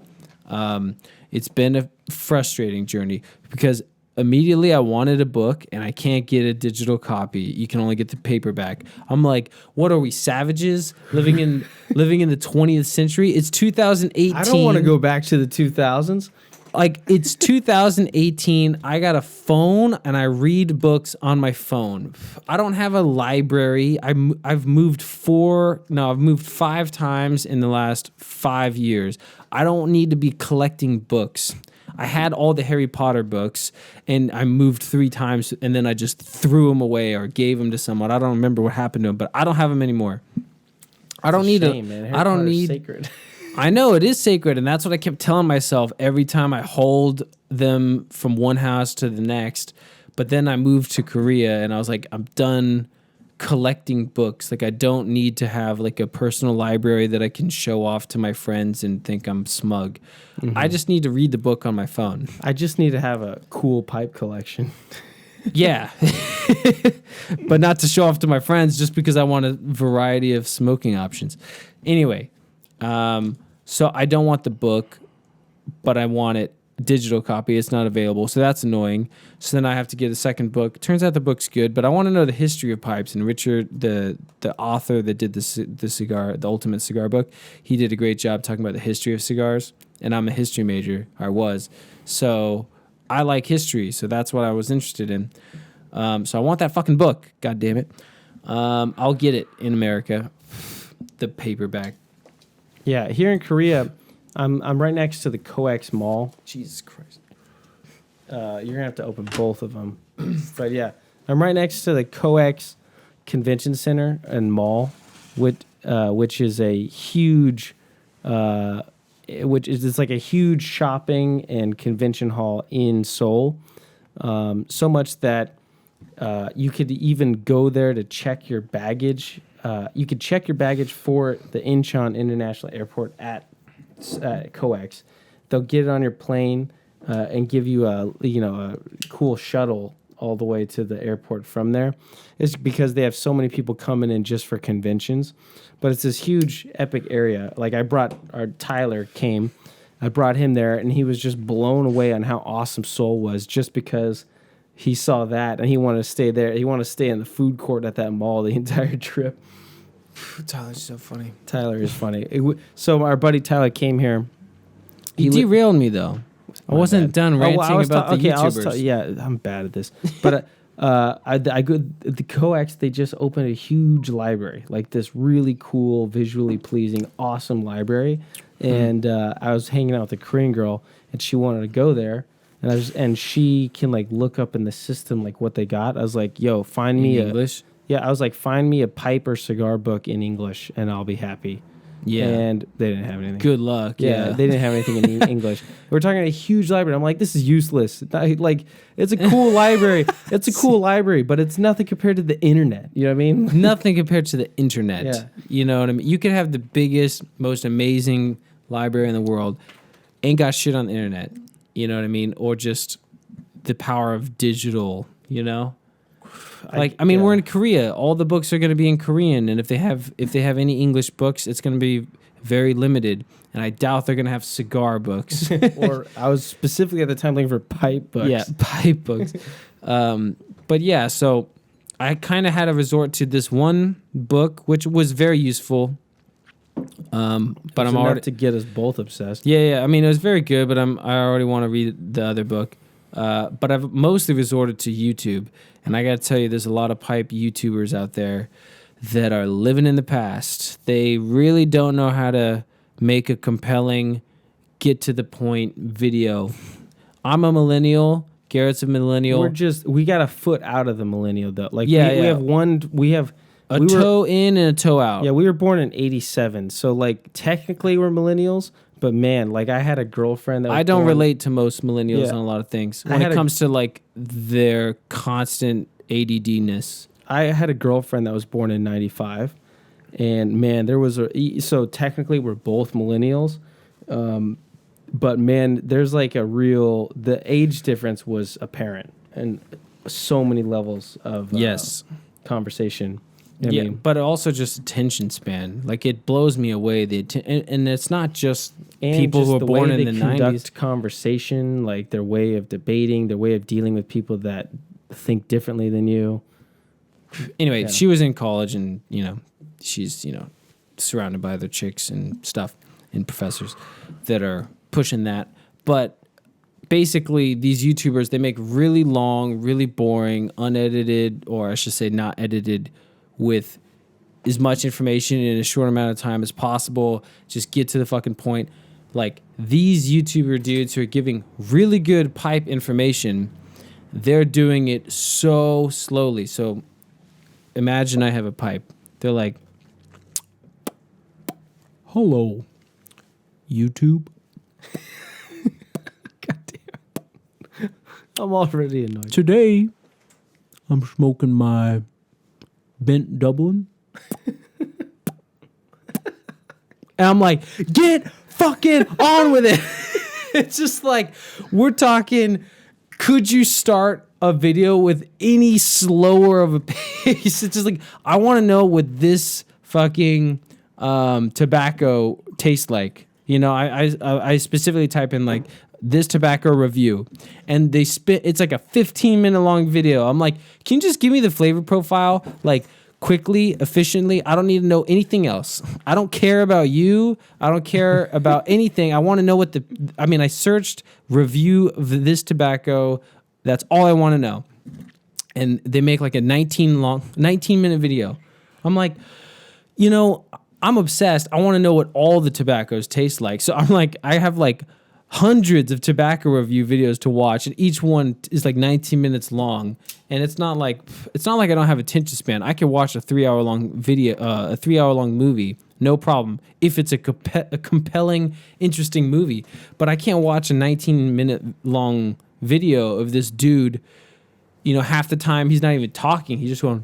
it's been a frustrating journey because immediately I wanted a book and I can't get a digital copy. You can only get the paperback. I'm like, what are we, savages living in the 20th century? It's 2018. I don't want to go back to the 2000s. Like, it's 2018. I got a phone and I read books on my phone. I don't have a library. I've moved 5 times in the last 5 years. I don't need to be collecting books. I had all the Harry Potter books and I moved 3 times and then I just threw them away or gave them to someone. I don't remember what happened to them, but I don't have them anymore. I don't need sacred. I know it is sacred, and that's what I kept telling myself every time I hold them from one house to the next. But then I moved to Korea, and I was like, I'm done collecting books. Like, I don't need to have like a personal library that I can show off to my friends and think I'm smug. Mm-hmm. I just need to read the book on my phone. I just need to have a cool pipe collection. Yeah. But not to show off to my friends just because I want a variety of smoking options. Anyway, so I don't want the book, but I want it digital copy. It's not available, so that's annoying. So then I have to get a second book. Turns out the book's good, but I want to know the history of pipes. And Richard, the author that did the Ultimate Cigar book, he did a great job talking about the history of cigars. And I'm a history major. I was. So I like history, so that's what I was interested in. So I want that fucking book. God damn it. I'll get it in America. The paperback. Yeah, here in Korea, I'm right next to the COEX Mall. Jesus Christ. You're gonna have to open both of them. But yeah, I'm right next to the COEX Convention Center and Mall, which is a huge, it's like a huge shopping and convention hall in Seoul. So much that you could even go there to check your baggage. You could check your baggage for the Incheon International Airport at COEX. They'll get it on your plane and give you a cool shuttle all the way to the airport from there. It's because they have so many people coming in just for conventions. But it's this huge, epic area. Like Tyler came. I brought him there, and he was just blown away on how awesome Seoul was just because he saw that, and he wanted to stay there. He wanted to stay in the food court at that mall the entire trip. Tyler's so funny. Tyler is funny. So our buddy Tyler came here. He derailed me, though. I wasn't done ranting about the YouTubers. I'm bad at this. But I go the COEX. They just opened a huge library, like this really cool, visually pleasing, awesome library. And I was hanging out with a Korean girl, and she wanted to go there. And she can like look up in the system like what they got. I was like, "Yo, find me English." I was like, "Find me a pipe or cigar book in English, and I'll be happy." Yeah. And they didn't have anything. Good luck. Yeah, they didn't have anything in English. We're talking a huge library. I'm like, this is useless. Like, it's a cool library. It's a cool library, but it's nothing compared to the internet. You know what I mean? Nothing compared to the internet. Yeah. You know what I mean? You could have the biggest, most amazing library in the world, ain't got shit on the internet. You know what I mean? Or just the power of digital, you know? We're in Korea. All the books are going to be in Korean, and if they have any English books, it's going to be very limited. And I doubt they're going to have cigar books. Or I was specifically at the time looking for pipe books. Yeah, pipe books. But yeah, so I kind of had to resort to this one book, which was very useful. But I'm already to get us both obsessed. Yeah. I mean, it was very good, but I already want to read the other book. But I've mostly resorted to YouTube. And I got to tell you, there's a lot of pipe YouTubers out there that are living in the past. They really don't know how to make a compelling, get to the point video. I'm a millennial. Garrett's a millennial. We got a foot out of the millennial though. Like we have a toe in and a toe out. Yeah, we were born in 87. So like technically we're millennials. But man, like I had a girlfriend that was I don't relate to most millennials on a lot of things when it comes to like their constant ADD-ness. I had a girlfriend that was born in 95, and man, so technically we're both millennials, but man, there's like the age difference was apparent and so many levels of conversation. I mean, but also just attention span. Like it blows me away. And it's not just people who are born in the 90s. Conversation, like their way of debating, their way of dealing with people that think differently than you. Anyway, she was in college, and she's surrounded by other chicks and stuff and professors that are pushing that. But basically, these YouTubers, they make really long, really boring, unedited, or I should say, not edited, with as much information in a short amount of time as possible. Just get to the fucking point. Like these YouTuber dudes who are giving really good pipe information, they're doing it so slowly. So imagine I have a pipe. They're like, "Hello, YouTube." Goddamn. I'm already annoyed. Today, I'm smoking my Bent Dublin. And I'm like, get fucking on with it. It's just like, we're talking, could you start a video with any slower of a pace? It's just like, I want to know what this fucking tobacco tastes like. I specifically type in like, this tobacco review, and it's like a 15-minute long video. I'm like, can you just give me the flavor profile, like quickly, efficiently? I don't need to know anything else. I don't care about you. I don't care about anything. I want to know I searched review of this tobacco. That's all I want to know. and they make like a 19-minute video. I'm like, you know, I'm obsessed. I want to know what all the tobaccos taste like. So I'm like, I have like hundreds of tobacco review videos to watch, and each one is like 19 minutes long. And it's not like I don't have attention span. I can watch a 3-hour-long video, a 3-hour-long movie, no problem, if it's a compelling, interesting movie. But I can't watch a 19-minute long video of this dude. You know, half the time he's not even talking. He's just going,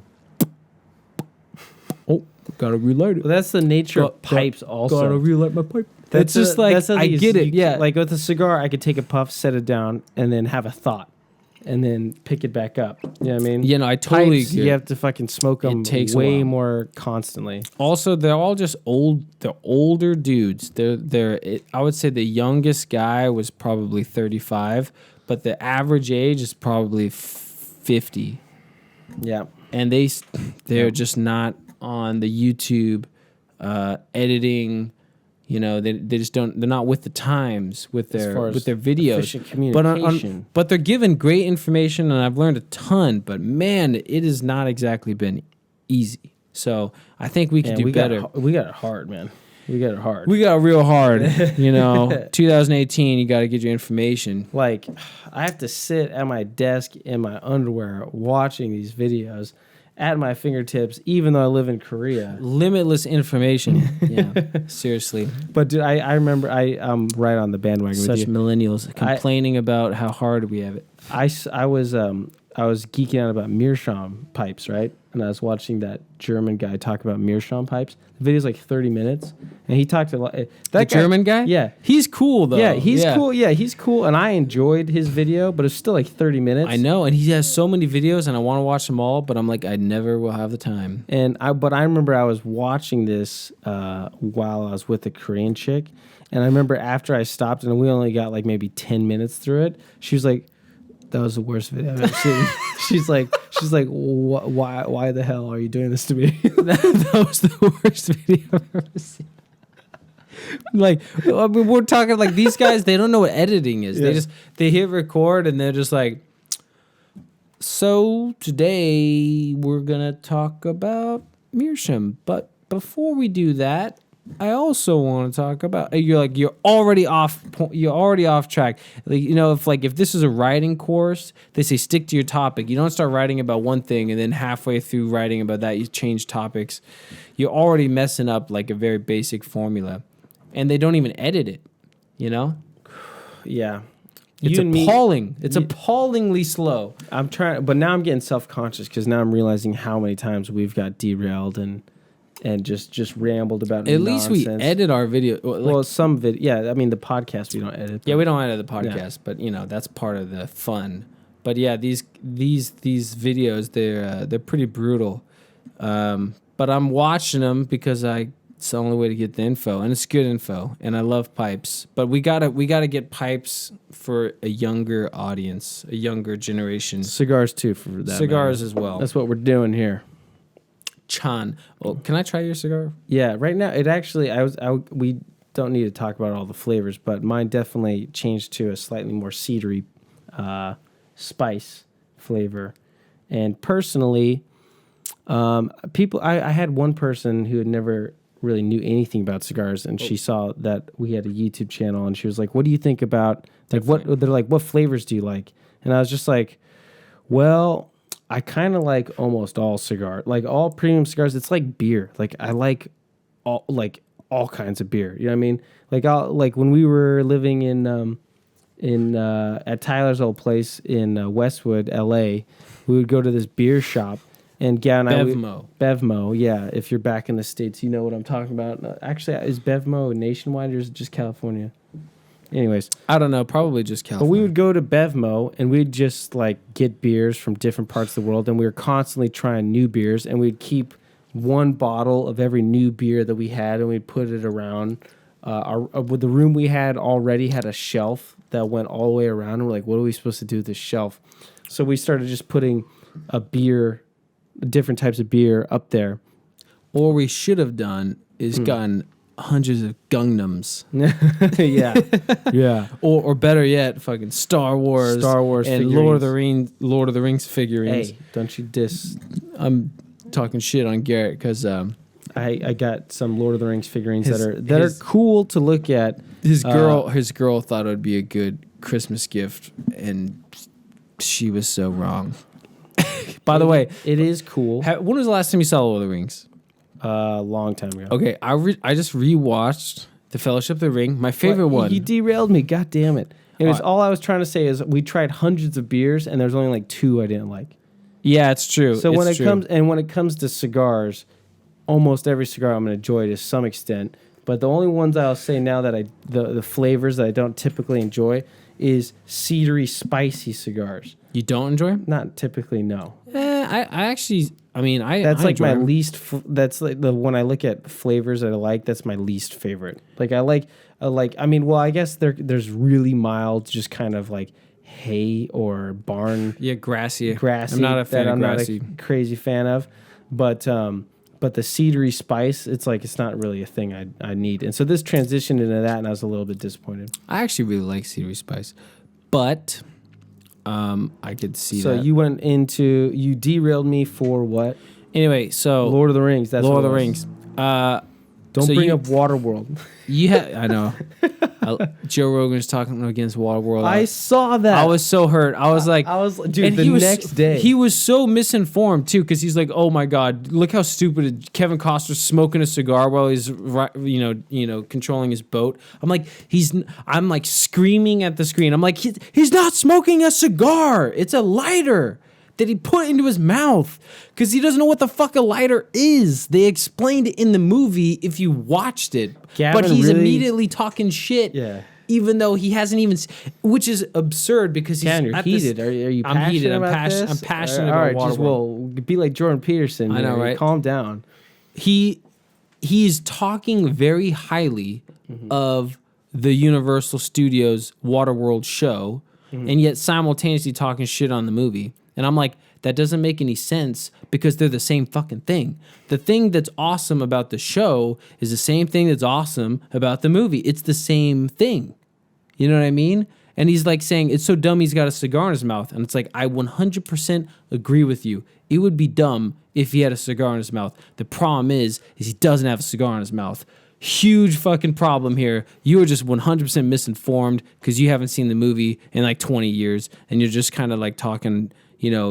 oh, gotta relight it. Well, that's the nature of pipes also. Gotta relight my pipe. That's It's just like, I get it, yeah. Like with a cigar, I could take a puff, set it down, and then have a thought, and then pick it back up. You know what I mean? Yeah, no, I totally Pipes, agree. you have to fucking smoke them takes a way while. more constantly. Also, they're all just old. They're older dudes. I would say the youngest guy was probably 35, but the average age is probably 50. Yeah. And they're just not on the YouTube editing. You know, they just don't. They're not with the times with their videos. Efficient communication. But they're given great information, and I've learned a ton. But man, it has not exactly been easy. So I think we could do better. We got it hard, man. We got it hard. We got real hard. You know, 2018. You got to get your information. Like, I have to sit at my desk in my underwear watching these videos at my fingertips, even though I live in Korea. Limitless information. Yeah, seriously. But dude, I remember I'm right on the bandwagon Such with you. millennials complaining about how hard we have it. I was geeking out about meerschaum pipes, right? And I was watching that German guy talk about meerschaum pipes. The video's like 30 minutes, and he talked a lot. German guy? Yeah. He's cool, though. Yeah, he's cool. Yeah, he's cool, and I enjoyed his video, but it's still like 30 minutes. I know, and he has so many videos, and I want to watch them all, but I'm like, I never will have the time. But I remember I was watching this while I was with a Korean chick, and I remember after I stopped, and we only got like maybe 10 minutes through it, she was like, that was the worst video I've ever seen. she's like, why the hell are you doing this to me? That was the worst video I've ever seen. Like, I mean, we're talking like these guys, they don't know what editing is. Yeah. They hit record and they're just like, so today we're gonna talk about meerschaum, but before we do that, I also want to talk about. You're already off track. Like, you know, if this is a writing course, they say stick to your topic. You don't start writing about one thing and then halfway through writing about that you change topics. You're already messing up like a very basic formula, and they don't even edit it. You know? Yeah. It's appalling. It's appallingly slow. I'm trying, but now I'm getting self-conscious because now I'm realizing how many times we've got derailed and just rambled about At nonsense. least we edit our video. Well, some video. Yeah, I mean the podcast we don't edit. Yeah, we don't edit the podcast, but you know that's part of the fun. But yeah, these videos they're pretty brutal. But I'm watching them because it's the only way to get the info, and it's good info, and I love pipes. But we gotta get pipes for a younger audience, a younger generation. Cigars too, for that. Cigars matter. as well. That's what we're doing here. Chan. Oh, can I try your cigar? Yeah, right now it actually we don't need to talk about all the flavors, but mine definitely changed to a slightly more cedary spice flavor. And personally, I had one person who had never really knew anything about cigars, and she saw that we had a YouTube channel, and she was like, "What do you think about what flavors do you like?" And I was just like, "Well, I kind of like almost all cigar, like all premium cigars. It's like beer. Like I like all kinds of beer. You know what I mean? Like when we were living at Tyler's old place in Westwood, L.A., we would go to this beer shop, and Gavin and I Bevmo. Yeah, if you're back in the States, you know what I'm talking about. Actually, is Bevmo nationwide or is it just California? Anyways, I don't know. Probably just California. but we would go to Bevmo and we'd just like get beers from different parts of the world, and we were constantly trying new beers, and we'd keep one bottle of every new beer that we had, and we'd put it around. The room we had already had a shelf that went all the way around, and we're like, what are we supposed to do with this shelf? So we started just putting different types of beer up there. Or we should have done is gotten hundreds of Gangnams. yeah. Or better yet, fucking Star Wars and figurines. Lord of the Rings figurines. Hey, don't you diss. I'm talking shit on Garrett because I got some Lord of the Rings figurines that are cool to look at. his girl thought it would be a good Christmas gift, and she was so wrong. By the way, it is cool. when was the last time you saw Lord of the Rings? A long time ago. Okay, I just rewatched The Fellowship of the Ring. My favorite one. You derailed me. God damn it. Anyways, all I was trying to say is we tried hundreds of beers and there's only like 2 I didn't like. Yeah, it's true. So when it comes to cigars, almost every cigar I'm going to enjoy to some extent. But the only ones I'll say now that the flavors that I don't typically enjoy is cedary, spicy cigars. You don't enjoy them? Not typically, no. I actually, That's I like enjoy my them. least. That's like when I look at flavors that I like. That's my least favorite. Like I like. I guess there's really mild, just kind of like hay or barn. Yeah, grassy. Grassy. I'm not a fan of I'm grassy. not a crazy fan of, but the cedary spice, it's not really a thing I need. And so this transitioned into that, and I was a little bit disappointed. I actually really like cedary spice, but I could see So that. you derailed me for what? Anyway, so Lord of the Rings. That's Lord of what the it Rings. Don't so bring you- up Waterworld. Yeah, I know. Joe Rogan's talking against Waterworld. I saw that. I was so hurt. I was like, dude, and the next day. he was so misinformed too, because he's like, oh my god, look how stupid Kevin Costner's smoking a cigar while he's controlling his boat. I'm like screaming at the screen. I'm like, he's not smoking a cigar. It's a lighter that he put into his mouth because he doesn't know what the fuck a lighter is. They explained it in the movie if you watched it. Gavin but he's really- immediately talking shit. Yeah. Even though he hasn't even, which is absurd because he's Gavin, you're at heated. This, are you I'm passionate heated. about this? I'm passionate All right, about Waterworld. be like Jordan Peterson. I know, right? Calm down. He's talking very highly of the Universal Studios Waterworld show, and yet simultaneously talking shit on the movie. And I'm like, that doesn't make any sense because they're the same fucking thing. The thing that's awesome about the show is the same thing that's awesome about the movie. It's the same thing. You know what I mean? And he's like saying, it's so dumb he's got a cigar in his mouth. And it's like, I 100% agree with you. It would be dumb if he had a cigar in his mouth. The problem is he doesn't have a cigar in his mouth. Huge fucking problem here. You are just 100% misinformed because you haven't seen the movie in like 20 years. And you're just kind of like talking,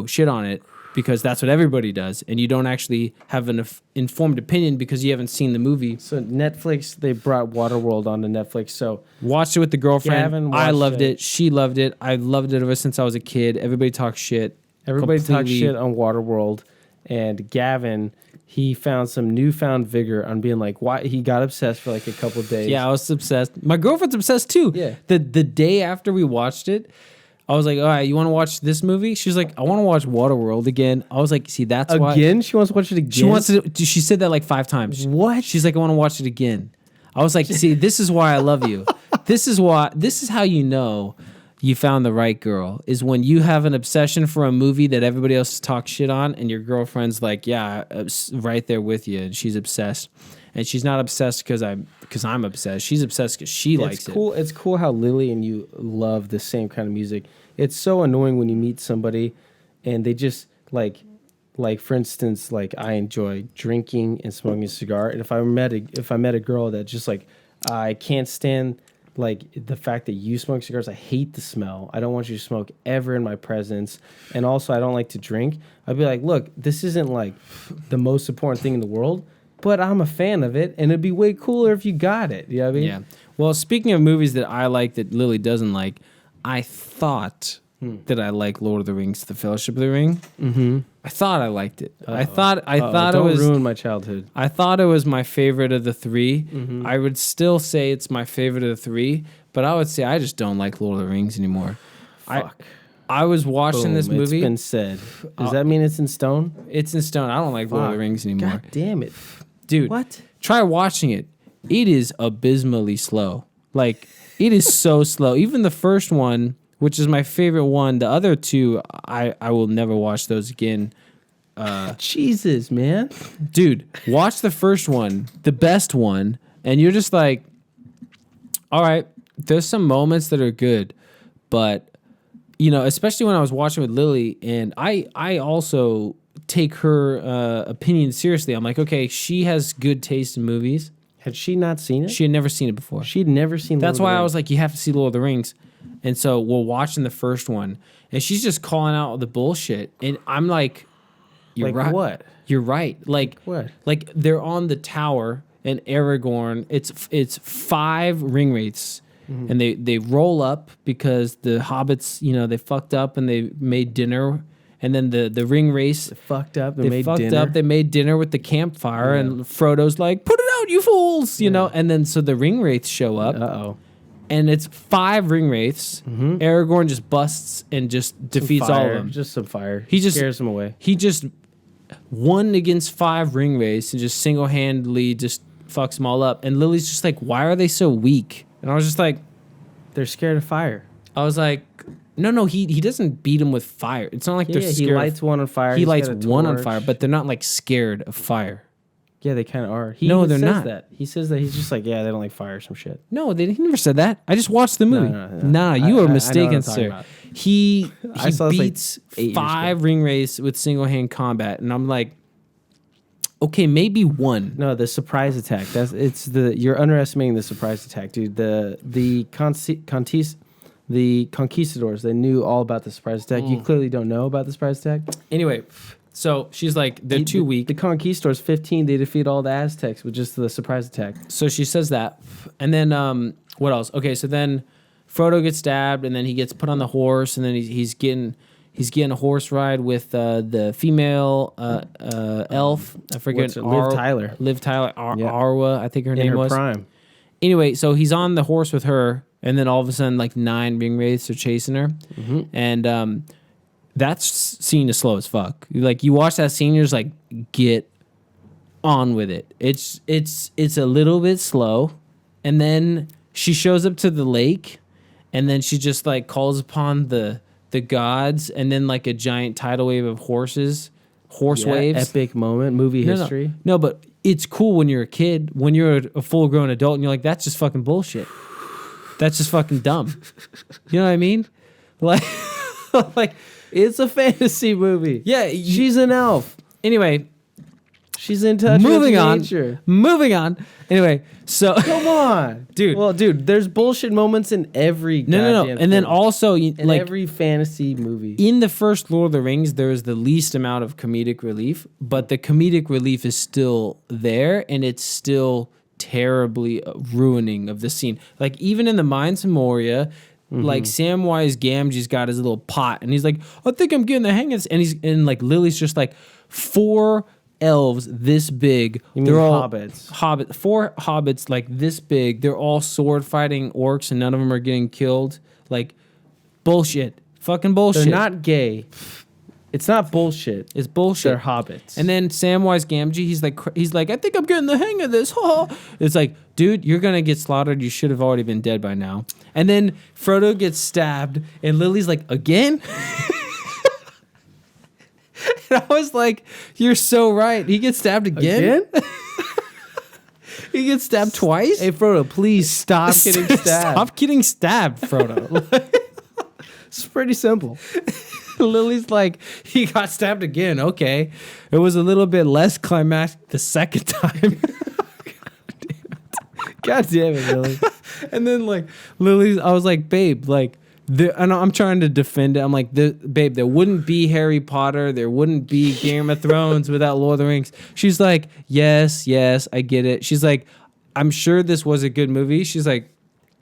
shit on it because that's what everybody does. And you don't actually have an informed opinion because you haven't seen the movie. So Netflix, they brought Waterworld onto Netflix. So Watched it with the girlfriend. Gavin I watched loved it. it. She loved it. I loved it ever since I was a kid. Everybody talks shit. everybody talks Completely. shit on Waterworld, and Gavin, he found some newfound vigor on being like, why he got obsessed for like a couple days. Yeah, I was obsessed. My girlfriend's obsessed too. Yeah. The day after we watched it, I was like, all right, you want to watch this movie? She's like, I want to watch Waterworld again. I was like, see, that's why. Again? She wants to watch it again? She wants to. She said that like 5 times. What? She's like, I want to watch it again. I was like, see, this is why I love you. This is how you know you found the right girl, is when you have an obsession for a movie that everybody else talks shit on, and your girlfriend's like, yeah, right there with you, and she's obsessed. And she's not obsessed because I'm obsessed. She's obsessed because she likes It's cool. It's cool how Lily and you love the same kind of music. It's so annoying when you meet somebody and they just like for instance, like I enjoy drinking and smoking a cigar. And if I met a girl that just like I can't stand like the fact that you smoke cigars, I hate the smell. I don't want you to smoke ever in my presence. And also I don't like to drink. I'd be like, look, this isn't like the most important thing in the world, but I'm a fan of it, and it'd be way cooler if you got it. You know what I mean? Yeah. Well, speaking of movies that I like that Lily doesn't like, I thought that I liked Lord of the Rings, The Fellowship of the Ring. Mm-hmm. I thought I liked it. I thought it Don't was ruin my childhood. I thought it was my favorite of the 3. Mm-hmm. I would still say it's my favorite of the 3, but I would say I just don't like Lord of the Rings anymore. Fuck. I was watching this movie. It's been said. Does that mean it's in stone? It's in stone. I don't like Lord of the Rings anymore. God damn it. Dude, What? Try watching it. It is abysmally slow. Like, it is so slow. Even the first one, which is my favorite one, the other 2, I will never watch those again. Jesus, man. Dude, watch the first one, the best one, And you're just like, all right, there's some moments that are good, but you know, especially when I was watching with Lily, and I also take her opinion seriously. I'm like, okay, she has good taste in movies. Had she not seen it? She had never seen it before. She'd never seen. That's Lord of why the I Rings. was like, you have to see Lord of the Rings. And so we're watching the first one, and she's just calling out the bullshit, and I'm like, you're Like right. what? You're right. Like What? Like they're on the tower, and Aragorn. It's 5 ring wraiths. And they roll up because the hobbits, you know, they fucked up and they made dinner. And then the ring race, Fucked up. they Made fucked dinner. up. They made dinner with the campfire, and Frodo's like, "Put it out, you fools!" You know. And then so the ring wraiths show up, and it's 5 ring wraiths. Aragorn just busts and just defeats all of them. Just some fire. He just scares them away. He just won against 5 ring wraiths and just single handedly just fucks them all up. And Lily's just like, "Why are they so weak?" And I was just like, They're scared of fire. no, he doesn't beat them with fire. It's not like they're Yeah, scared. he lights one on fire. He He's lights got a one on torch. fire, but they're not like scared of fire. Yeah, they kind of are. He No, even they're says not. That. He says that he's just like, yeah, they don't like fire or some shit. No, he never said that. I just watched the movie. No. Nah, you I are know what mistaken, I'm talking sir. about. He I saw this, like, beats 8 years 5 ring wraiths with single hand combat, and I'm like, okay, maybe 1. No, the surprise attack. You're underestimating the surprise attack, dude. The conquistadors, they knew all about the surprise attack. You clearly don't know about the surprise attack. Anyway, so she's like, they're too weak. The conquistadors, 15, they defeat all the Aztecs with just the surprise attack. So she says that, and then what else? Okay, so then Frodo gets stabbed, and then he gets put on the horse, and then he's getting a horse ride with the female elf. I forget. Liv Tyler. Liv Tyler. Yeah. Arwa, I think her In name her was. prime. Anyway, so he's on the horse with her, and then all of a sudden, like 9 ring wraiths are chasing her, and that scene is slow as fuck. Like you watch that scene, you're just like, get on with it. It's a little bit slow, and then she shows up to the lake, and then she just like calls upon the gods, and then like a giant tidal wave of horse waves. Epic moment, movie history. No, but it's cool when you're a kid. When you're a full-grown adult, and you're like, that's just fucking bullshit. That's just fucking dumb. You know what I mean? Like, like It's a fantasy movie. yeah. She's an elf. Anyway, She's in touch moving with on. nature. Moving on. Anyway, so Come on, Dude. Well, dude, there's bullshit moments in every no. goddamn And then thing. also, in like every fantasy movie. in the first Lord of the Rings, there is the least amount of comedic relief, but the comedic relief is still there, and it's still terribly ruining of the scene. Like even in the Mines of Moria, like Samwise Gamgee's got his little pot, and he's like, I think I'm getting the hang of this, and like Lily's just like 4 elves this big. You mean They're all hobbits? 4 hobbits like this big. They're all sword fighting orcs, and none of them are getting killed. Like bullshit, fucking bullshit. They're not gay. It's not bullshit. It's bullshit. They're hobbits. And then Samwise Gamgee, he's like, I think I'm getting the hang of this. It's like, dude, you're gonna get slaughtered. You should have already been dead by now. And then Frodo gets stabbed, and Lily's like, again? And I was like, you're so right. He gets stabbed again? He gets stabbed twice? Hey, Frodo, please stop getting stabbed. Stop getting stabbed, Frodo. It's pretty simple. Lily's like, he got stabbed again. Okay. It was a little bit less climactic the second time. God damn it, Lily. And then like Lily's, I was like, babe, like, and I'm trying to defend it. I'm like, babe, there wouldn't be Harry Potter. There wouldn't be Game of Thrones without Lord of the Rings. She's like, yes, I get it. She's like, I'm sure this was a good movie. She's like,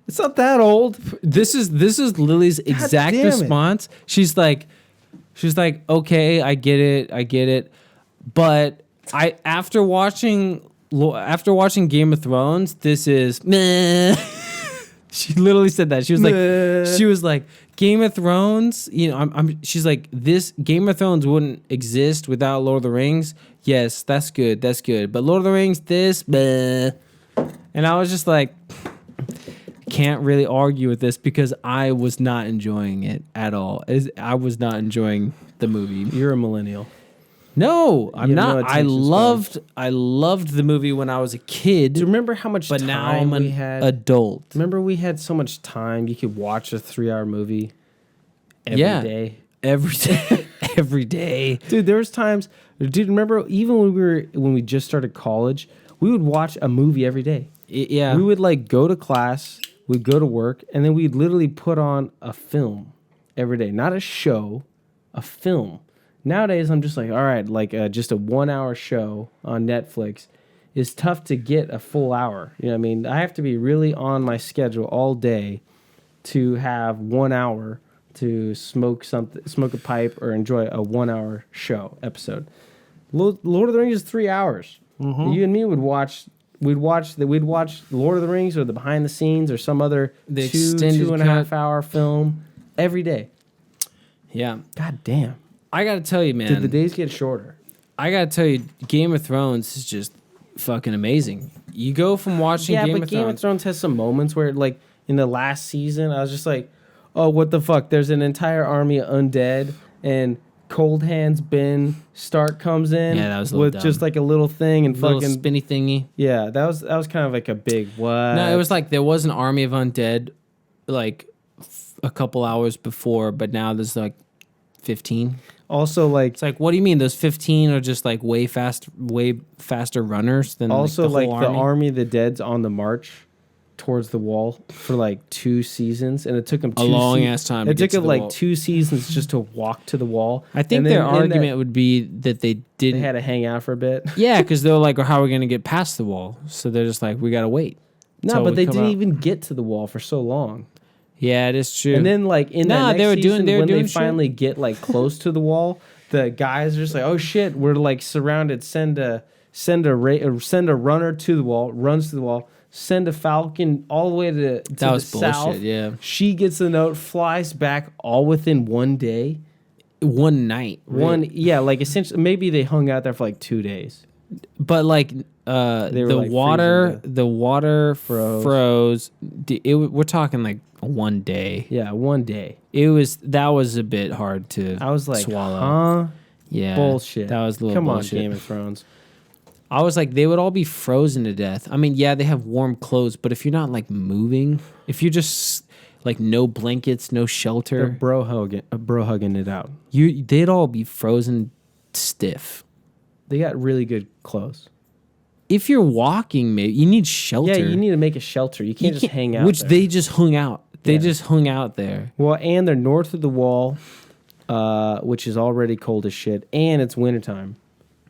It's not that old. this is Lily's exact damn it. response. She's like, okay, I get it. But after watching Game of Thrones, this is meh. She literally said that. She was like, Game of Thrones, you know, she's like, this Game of Thrones wouldn't exist without Lord of the Rings. Yes, that's good. But Lord of the Rings, this, meh. And I was just like, can't really argue with this because I was not enjoying it at all. I was not enjoying the movie. You're a millennial. No, I'm You have no not. attention I loved the movie when I was a kid. Do you remember how much but time now I'm we an had? adult. Remember we had so much time you could watch a 3-hour movie every Yeah. day. Every day. Every day. Dude, there was times. Dude, remember even when we just started college, we would watch a movie every day. Yeah. We would like go to class, we'd go to work, and then we'd literally put on a film every day, not a show, a film. Nowadays, I'm just like, all right, like just a 1-hour show on Netflix is tough to get a full hour. You know what I mean? I have to be really on my schedule all day to have 1 hour to smoke a pipe, or enjoy a 1-hour show episode. Lord of the Rings is 3 hours. Mm-hmm. You and me we'd watch Lord of the Rings or the behind the scenes or some other The two extended and a half cut. hour film every day. Yeah. God damn. I got to tell you, man. Did the days get shorter? I got to tell you, Game of Thrones is just fucking amazing. You go from watching Game of Thrones has some moments where, like, in the last season, I was just like, oh, what the fuck? There's an entire army of undead, and Cold Hands Ben Stark comes in Yeah, that was a little with dumb. just like a little thing and little fucking spinny thingy. yeah. That was kind of like a big what? No, it was like there was an army of undead like a couple hours before, but now there's like 15. also like It's like, what do you mean? Those 15 are just like way faster runners than also like, like the the whole army? army of the dead's on the march towards the wall for like 2 seasons, and it took them A long ass time to It get took to them the like wall. 2 seasons just to walk to the wall. I think And their then in that- argument would be that they they didn't. had to hang out for a bit. Yeah, because they're like, how are we going to get past the wall? So they're just like, we got to wait. No, till but we they come didn't out. even get to the wall for so long. Yeah, it is true. And then like in Nah, that next they were season, doing when they shit. finally get like close to the wall, the guys are just like, oh shit, we're like surrounded. Send a runner to the wall, runs to the wall. Send a falcon all the way to that was the bullshit. south. Yeah, She gets the note, flies back, all within one day. one night. Yeah, like essentially, maybe they hung out there for like 2 days. But like were, the like, water, freezing the water Froze. froze. We're talking like one day. Yeah, one day. That was a bit hard to I was like, swallow. huh? Yeah, Bullshit. That was a little Come bullshit. on, Game of Thrones. I was like, they would all be frozen to death. I mean, yeah, they have warm clothes, but if you're not like moving, if you're just like no blankets, no They're shelter, bro hugging it out. they'd all be frozen stiff. They got really good clothes. If you're walking, maybe you need shelter. Yeah, you need to make a shelter. You can't just hang out. Which there. they just hung out. They Yeah. just hung out there. Well, and they're north of the wall, which is already cold as shit, and it's wintertime.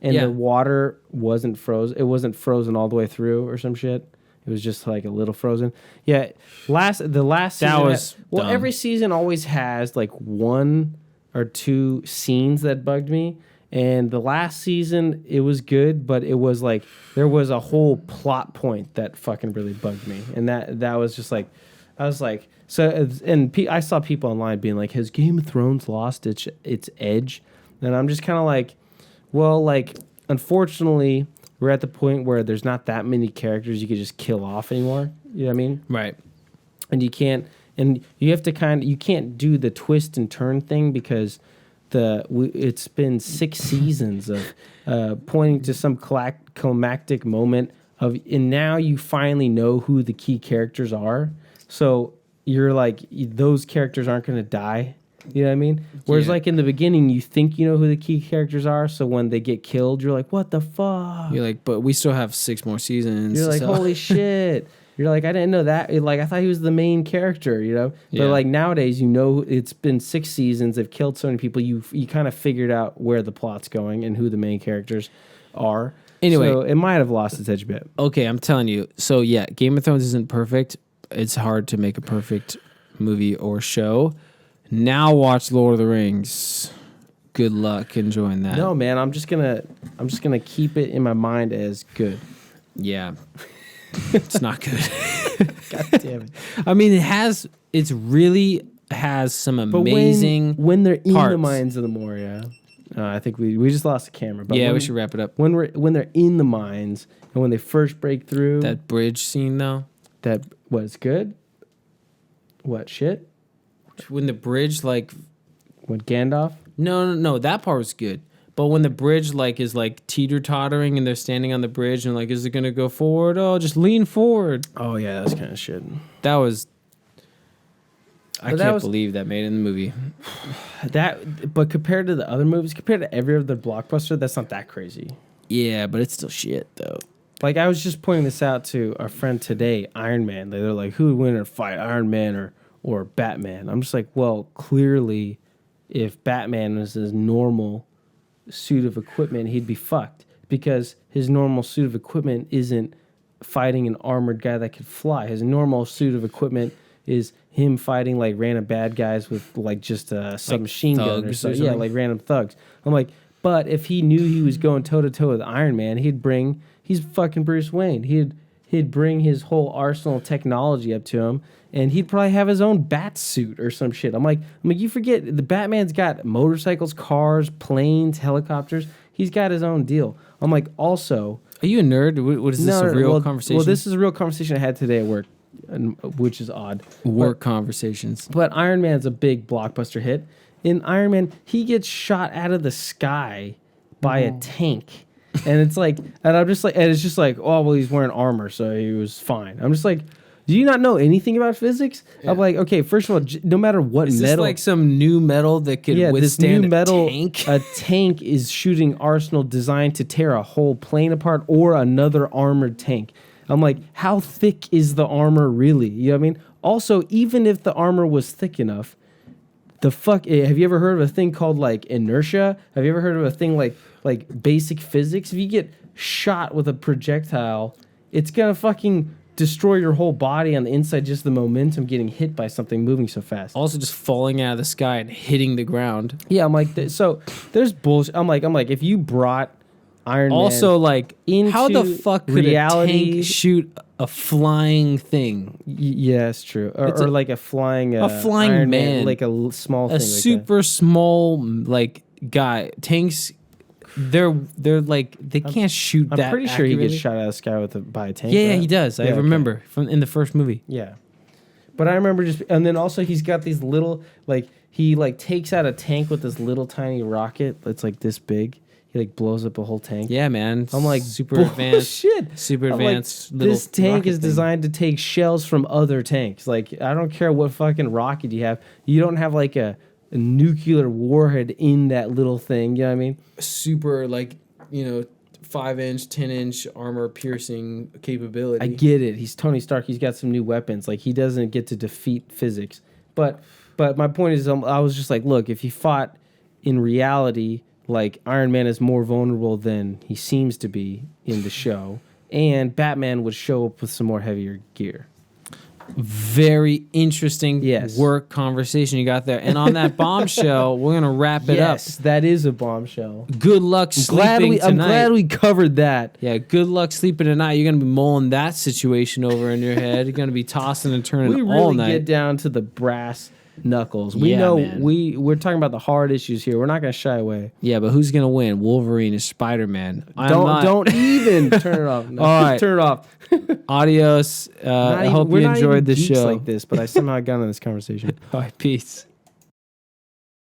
And Yeah. the water wasn't frozen. It wasn't frozen all the way through or some shit. It was just like a little frozen. Yeah, the last That season was well, dumb. every season always has like 1 or 2 scenes that bugged me. And the last season it was good, but it was like there was a whole plot point that fucking really bugged me. And that was just like I was like I saw people online being like, has Game of Thrones lost its edge? And I'm just kind of like, well, like, unfortunately, we're at the point where there's not that many characters you could just kill off anymore. You know what I mean? Right. And you can't, and you have to you can't do the twist and turn thing because it's been 6 seasons of pointing to some climactic moment and now you finally know who the key characters are. So you're like, those characters aren't going to die. You know what I mean? Whereas Yeah. like in the beginning, you think you know who the key characters are. So when they get killed, you're like, what the fuck? You're like, but we still have 6 more seasons. You're like, so- holy shit. You're like, I didn't know that. Like, I thought he was the main character, you know? Yeah. But like nowadays, you know, it's been 6 seasons. They've killed so many people. You kind of figured out where the plot's going and who the main characters are. Anyway. So it might have lost its edge a bit. Okay, I'm telling you. So yeah, Game of Thrones isn't perfect. It's hard to make a perfect movie or show. Now watch Lord of the Rings. Good luck enjoying that. No, man, I'm just gonna keep it in my mind as good. Yeah. It's not good. God damn it. I mean, it really has some But amazing. when they're in the parts. mines of the Moria, I think we just lost the camera. But Yeah, when, we should wrap it up. when they're in the mines and when they first break through, That bridge scene though. that was good. What shit? When the bridge like When Gandalf? no, that part was good. But when the bridge like is like teeter tottering and they're standing on the bridge and like, is it gonna go forward? Oh, just lean forward. Oh yeah, that's kind of shit. That was. I But that can't was- believe that made it in the movie. But compared to the other movies, compared to every other blockbuster, that's not that crazy. Yeah, but it's still shit though. Like I was just pointing this out to a friend today, Iron Man. They're like, who would win in a fight, Iron Man or Batman? I'm just like, well, clearly, if Batman was his normal suit of equipment, he'd be fucked because his normal suit of equipment isn't fighting an armored guy that could fly. His normal suit of equipment is him fighting like random bad guys with like just a submachine gun or thugs or something. Yeah, something? like random thugs. I'm like, but if he knew he was going toe to toe with Iron Man, he's fucking Bruce Wayne. He'd bring his whole arsenal of technology up to him, and he'd probably have his own bat suit or some shit. I'm like, you forget the Batman's got motorcycles, cars, planes, helicopters. He's got his own deal. I'm like, also, Are you a nerd? What is this a real conversation? Well, this is a real conversation I had today at work, which is odd. work conversations. But Iron Man's a big blockbuster hit. In Iron Man, he gets shot out of the sky by a tank. And it's like, and I'm just like, and it's just like, oh, well, he's wearing armor, so he was fine. I'm just like, do you not know anything about physics? Yeah. I'm like, okay, first of all, no matter what Is metal. this like some new metal that could withstand this new metal, a tank? A tank is shooting arsenal designed to tear a whole plane apart or another armored tank. I'm like, how thick is the armor really? You know what I mean? Also, even if the armor was thick enough, have you ever heard of a thing called like inertia? Have you ever heard of a thing like basic physics? If you get shot with a projectile, it's gonna fucking destroy your whole body on the inside, just the momentum getting hit by something moving so fast. Also just falling out of the sky and hitting the ground. Yeah, I'm like, so there's bullshit. I'm like, if you brought Iron Man Also, like, into how the fuck could reality, a tank shoot a flying thing? Yeah, it's true. Or like a flying flying Iron man. like a small thing. A like super small like guy. Tanks, they're like they can't shoot I'm that. pretty sure he accurately. gets shot out of the sky by a tank. Yeah, right? he does. I Yeah, okay. remember from in the first movie. Yeah. But I remember and then also he's got these little, like, he like takes out a tank with this little tiny rocket that's like this big. He like blows up a whole tank. Yeah, man. I'm like, super advanced. Shit. Super advanced. Like, little this tank rocket is thing. designed to take shells from other tanks. Like, I don't care what fucking rocket you have. You don't have like a nuclear warhead in that little thing. You know what I mean? Super 5-inch, 10-inch armor piercing capability. I get it. He's Tony Stark. He's got some new weapons. Like, he doesn't get to defeat physics. But my point is, I was just like, look, if he fought in reality, like, Iron Man is more vulnerable than he seems to be in the show, and Batman would show up with some more heavier gear. Very interesting work conversation you got there. And on that bombshell, we're going to wrap it up. Yes, that is a bombshell. Good luck sleeping tonight. I'm glad we covered that. Yeah, good luck sleeping tonight. You're going to be mulling that situation over in your head. You're going to be tossing and turning We all really night. get down to the brass knuckles. We know man. we're talking about the hard issues here. We're not going to shy away. Yeah, but who's going to win? Wolverine or Spider-Man? Don't even turn it off. No, All right. Turn it off. Adios. I hope you we're not enjoyed even the geeks show. like this, but I somehow got on this conversation. All right, peace.